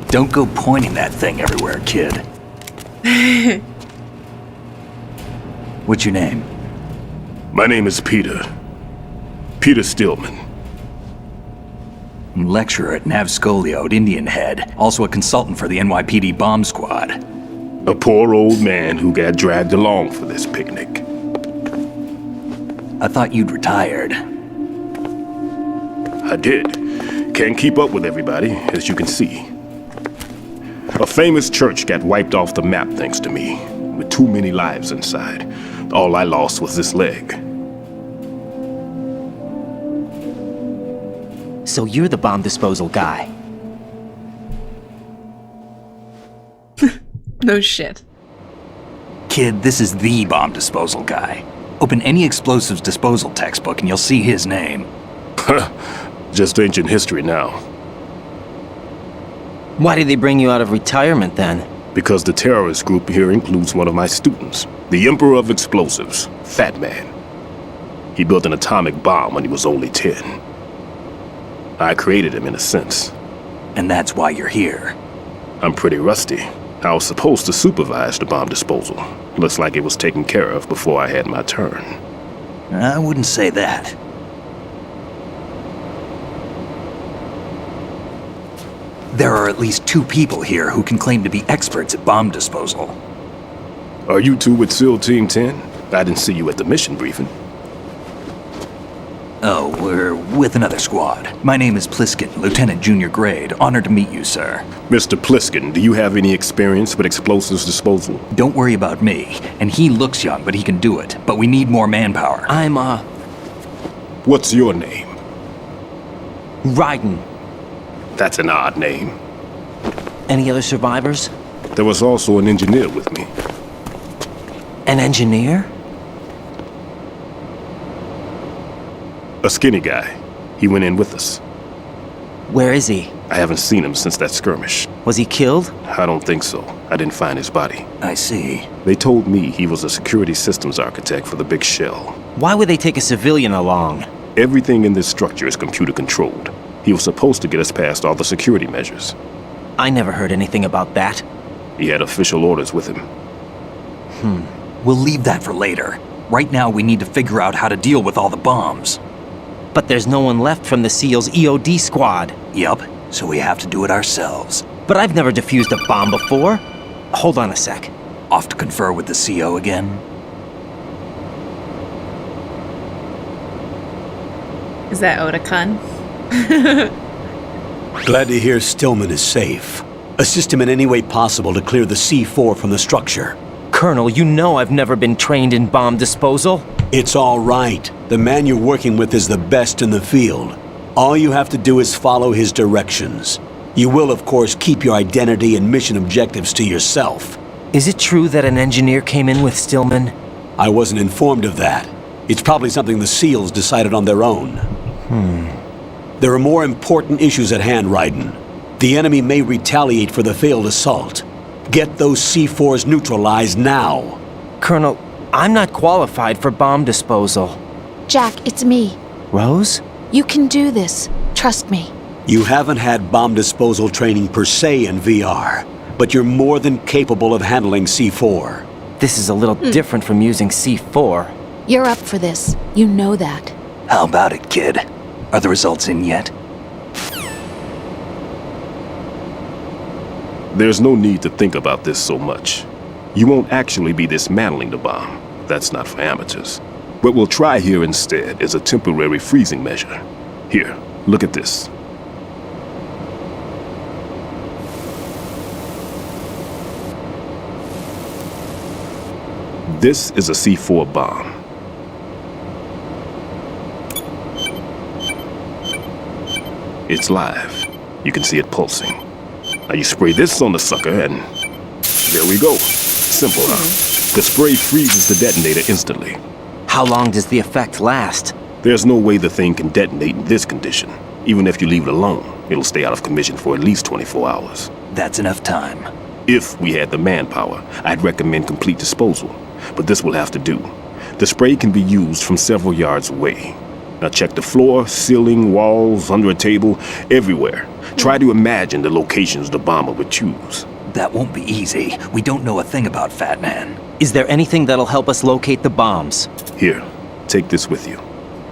Don't go pointing that thing everywhere, kid. What's your name? My name is Peter. Peter Stillman. Lecturer at Nav Scolio at Indian Head. Also a consultant for the NYPD bomb squad. A poor old man who got dragged along for this picnic. I thought you'd retired. I did. Can't keep up with everybody, as you can see. A famous church got wiped off the map thanks to me, with too many lives inside. All I lost was this leg. So you're the bomb disposal guy. No shit. Kid, this is the bomb disposal guy. Open any explosives disposal textbook and you'll see his name. Just ancient history now. Why did they bring you out of retirement then? Because the terrorist group here includes one of my students, the Emperor of Explosives, Fat Man. He built an atomic bomb when he was only 10. I created him in a sense. And that's why you're here. I'm pretty rusty. I was supposed to supervise the bomb disposal. Looks like it was taken care of before I had my turn. I wouldn't say that. There are at least 2 people here who can claim to be experts at bomb disposal. Are you two with SEAL Team 10? I didn't see you at the mission briefing. Oh, we're with another squad. My name is Pliskin, Lieutenant Junior Grade. Honored to meet you, sir. Mr. Pliskin, do you have any experience with explosives disposal? Don't worry about me. And he looks young, but he can do it. But we need more manpower. What's your name? Raiden. That's an odd name. Any other survivors? There was also an engineer with me. An engineer? A skinny guy. He went in with us. Where is he? I haven't seen him since that skirmish. Was he killed? I don't think so. I didn't find his body. I see. They told me he was a security systems architect for the big shell. Why would they take a civilian along? Everything in this structure is computer controlled. He was supposed to get us past all the security measures. I never heard anything about that. He had official orders with him. We'll leave that for later. Right now, we need to figure out how to deal with all the bombs. But there's no one left from the SEAL's EOD squad. Yup, so we have to do it ourselves. But I've never defused a bomb before. Hold on a sec. Off to confer with the CO again? Is that Otakun? Glad to hear Stillman is safe. Assist him in any way possible to clear the C4 from the structure. Colonel, you know I've never been trained in bomb disposal. It's all right. The man you're working with is the best in the field. All you have to do is follow his directions. You will, of course, keep your identity and mission objectives to yourself. Is it true that an engineer came in with Stillman? I wasn't informed of that. It's probably something the SEALs decided on their own. There are more important issues at hand, Raiden. The enemy may retaliate for the failed assault. Get those C4s neutralized now. Colonel, I'm not qualified for bomb disposal. Jack, it's me. Rose? You can do this. Trust me. You haven't had bomb disposal training per se in VR, but you're more than capable of handling C4. This is a little different from using C4. You're up for this. You know that. How about it, kid? Are the results in yet? There's no need to think about this so much. You won't actually be dismantling the bomb. That's not for amateurs. What we'll try here instead is a temporary freezing measure. Here, look at this. This is a C4 bomb. It's live. You can see it pulsing. Now you spray this on the sucker and there we go. Simple, huh? The spray freezes the detonator instantly. How long does the effect last? There's no way the thing can detonate in this condition. Even if you leave it alone, it'll stay out of commission for at least 24 hours. That's enough time. If we had the manpower, I'd recommend complete disposal. But this will have to do. The spray can be used from several yards away. Now check the floor, ceiling, walls, under a table, everywhere. Try to imagine the locations the bomber would choose. That won't be easy. We don't know a thing about Fat Man. Is there anything that'll help us locate the bombs? Here, take this with you.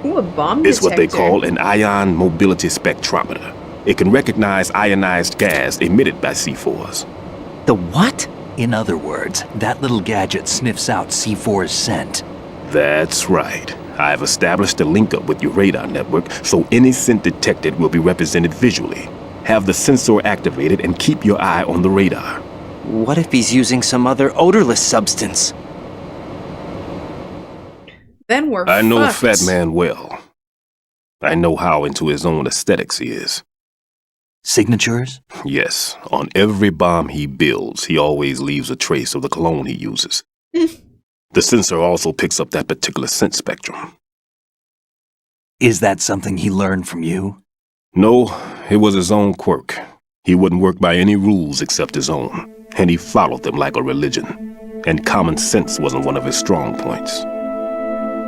Ooh, a bomb It's detector. what they call an ion mobility spectrometer. It can recognize ionized gas emitted by C4s. The what? In other words, that little gadget sniffs out C4's scent. That's right. I've established a link up with your radar network, so any scent detected will be represented visually. Have the sensor activated and keep your eye on the radar. What if he's using some other odorless substance? Then we're I know fucked. Fat Man well. I know how into his own aesthetics he is. Signatures? Yes, on every bomb he builds, he always leaves a trace of the cologne he uses. The sensor also picks up that particular scent spectrum. Is that something he learned from you? No, it was his own quirk. He wouldn't work by any rules except his own, and he followed them like a religion. And common sense wasn't one of his strong points.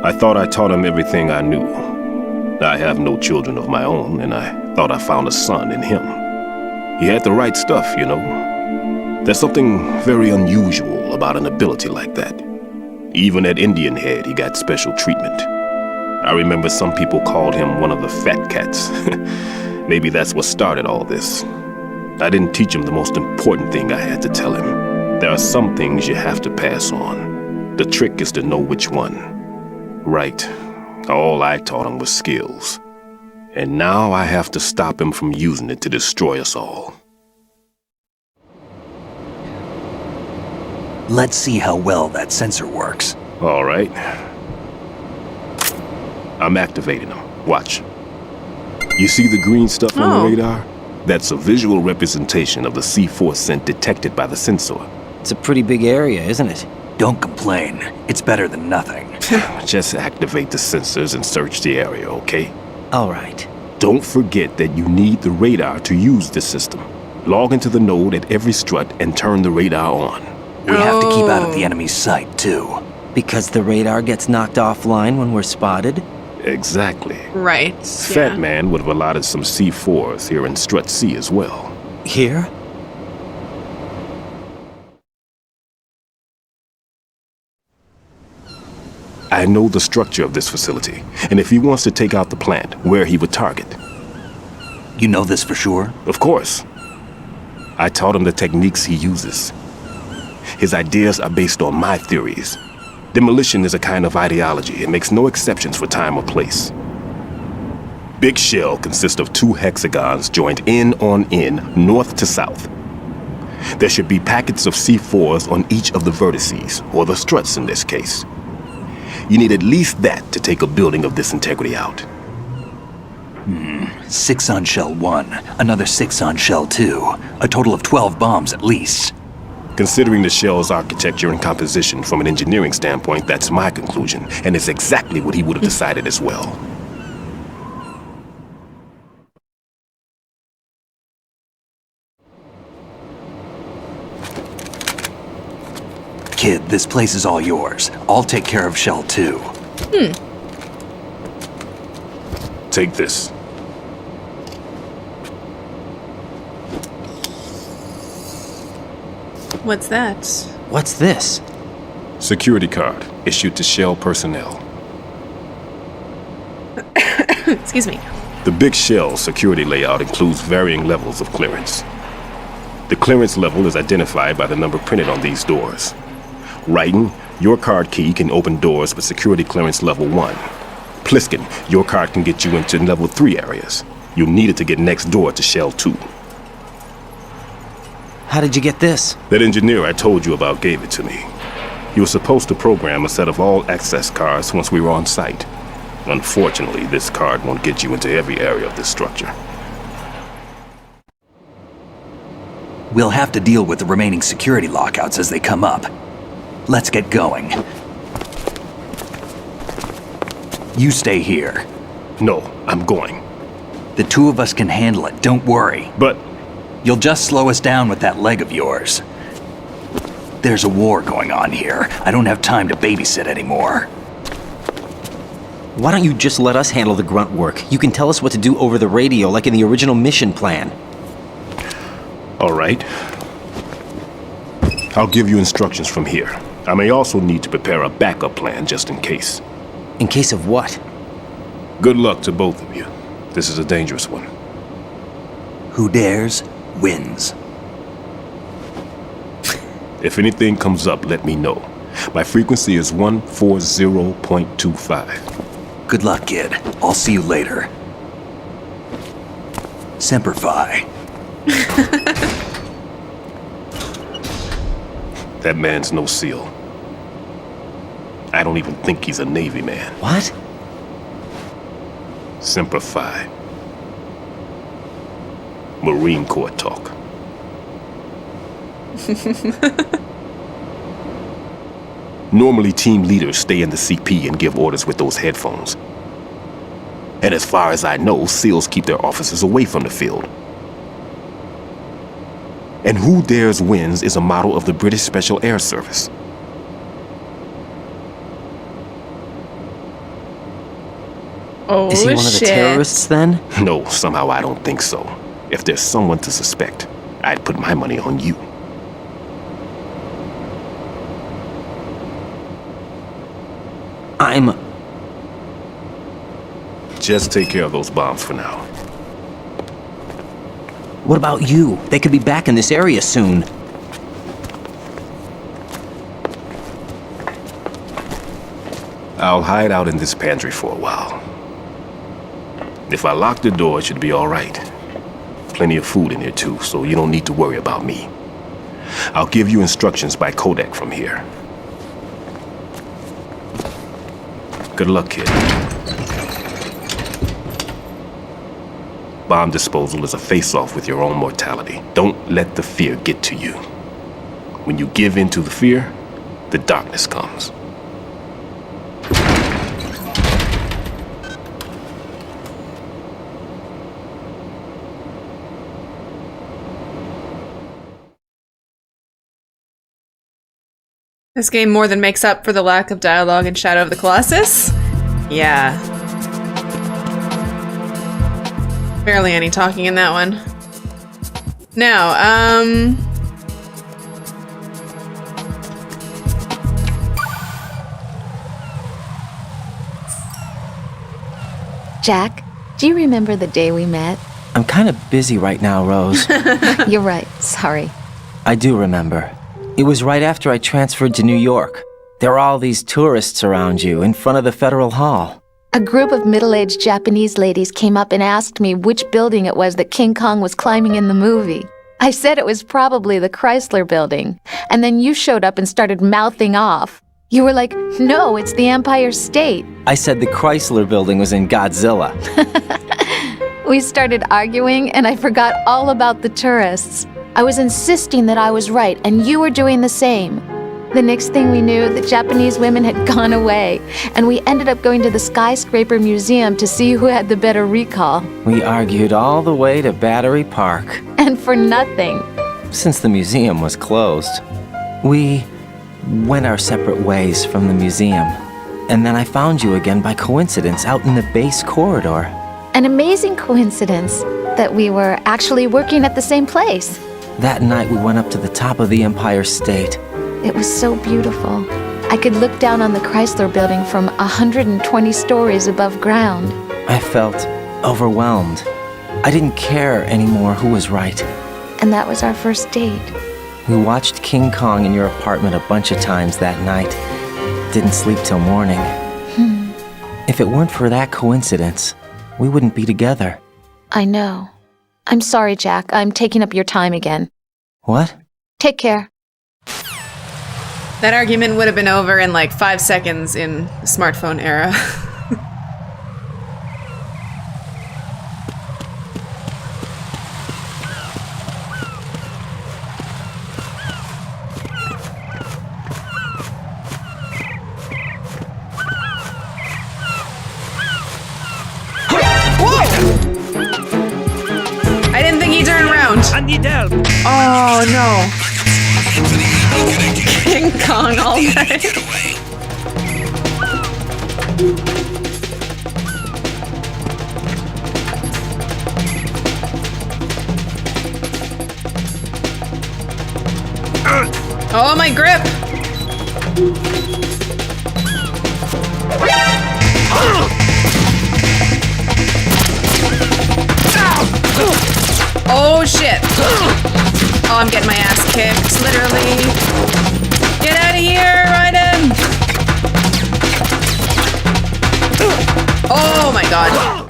I thought I taught him everything I knew. I have no children of my own, and I thought I found a son in him. He had the right stuff, you know. There's something very unusual about an ability like that. Even at Indian Head, he got special treatment. I remember some people called him one of the fat cats. Maybe that's what started all this. I didn't teach him the most important thing I had to tell him. There are some things you have to pass on. The trick is to know which one. Right All I taught him was skills. And now I have to stop him from using it to destroy us all. Let's see how well that sensor works. All right. I'm activating them. Watch. You see the green stuff on the radar? That's a visual representation of the C4 scent detected by the sensor. It's a pretty big area, isn't it? Don't complain. It's better than nothing. Just activate the sensors and search the area, okay? All right. Don't forget that you need the radar to use this system. Log into the node at every strut and turn the radar on. We have to keep out of the enemy's sight, too. Because the radar gets knocked offline when we're spotted? Exactly. Right. Fat Man would have allotted some C4s here in Strut C as well. Here? I know the structure of this facility, and if he wants to take out the plant, where he would target. You know this for sure? Of course. I taught him the techniques he uses. His ideas are based on my theories. Demolition is a kind of ideology. It makes no exceptions for time or place. Big Shell consists of 2 hexagons joined end on end, north to south. There should be packets of C4s on each of the vertices, or the struts in this case. You need at least that to take a building of this integrity out. 6 on Shell 1, another 6 on Shell 2. A total of 12 bombs at least. Considering the shell's architecture and composition from an engineering standpoint, that's my conclusion, and it's exactly what he would have decided as well. Kid, this place is all yours. I'll take care of Shell 2. Take this. What's that? What's this? Security card, issued to Shell personnel. Excuse me. The Big Shell security layout includes varying levels of clearance. The clearance level is identified by the number printed on these doors. Writing, your card key can open doors with security clearance level 1. Pliskin, your card can get you into level 3 areas. You'll need it to get next door to Shell 2. How did you get this? That engineer I told you about gave it to me. He was supposed to program a set of all access cards once we were on site. Unfortunately, this card won't get you into every area of this structure. We'll have to deal with the remaining security lockouts as they come up. Let's get going. You stay here. No, I'm going. The 2 of us can handle it, don't worry. But... You'll just slow us down with that leg of yours. There's a war going on here. I don't have time to babysit anymore. Why don't you just let us handle the grunt work? You can tell us what to do over the radio like in the original mission plan. All right. I'll give you instructions from here. I may also need to prepare a backup plan just in case. In case of what? Good luck to both of you. This is a dangerous one. Who dares, wins. If anything comes up, let me know. My frequency is 140.25. Good luck, kid. I'll see you later. Semper Fi. That man's no SEAL. I don't even think he's a Navy man. What? Semper Fi. Marine Corps talk. Normally, team leaders stay in the CP and give orders with those headphones. And as far as I know, SEALs keep their officers away from the field. And Who Dares Wins is a model of the British Special Air Service. Oh, is he one of the terrorists then? No, somehow I don't think so. If there's someone to suspect, I'd put my money on you. Just take care of those bombs for now. What about you? They could be back in this area soon. I'll hide out in this pantry for a while. If I lock the door, it should be all right. Plenty of food in here too, so you don't need to worry about me. I'll give you instructions by codec from here. Good luck, kid. Bomb disposal is a face-off with your own mortality. Don't let the fear get to you. When you give in to the fear, the darkness comes. This game more than makes up for the lack of dialogue in Shadow of the Colossus. Yeah. Barely any talking in that one. Now, Jack, do you remember the day we met? I'm kind of busy right now, Rose. You're right, sorry. I do remember. It was right after I transferred to New York. There are all these tourists around you in front of the Federal Hall. A group of middle-aged Japanese ladies came up and asked me which building it was that King Kong was climbing in the movie. I said it was probably the Chrysler Building, and then you showed up and started mouthing off. You were like, no, it's the Empire State. I said the Chrysler Building was in Godzilla. We started arguing, and I forgot all about the tourists. I was insisting that I was right, and you were doing the same. The next thing we knew, the Japanese women had gone away, and we ended up going to the Skyscraper Museum to see who had the better recall. We argued all the way to Battery Park. And for nothing. Since the museum was closed, we went our separate ways from the museum. And then I found you again by coincidence out in the base corridor. An amazing coincidence that we were actually working at the same place. That night we went up to the top of the Empire State. It was so beautiful. I could look down on the Chrysler Building from 120 stories above ground. I felt overwhelmed. I didn't care anymore who was right. And that was our first date. We watched King Kong in your apartment a bunch of times that night. Didn't sleep till morning. If it weren't for that coincidence, we wouldn't be together. I know. I'm sorry, Jack. I'm taking up your time again. What? Take care. that argument would have been over in like 5 seconds in the smartphone era. I didn't think he'd turn around. I need help. Oh no. King Kong all night. Oh, my grip. Oh shit! Oh, I'm getting my ass kicked, literally. Get out of here, Raiden! Oh my god.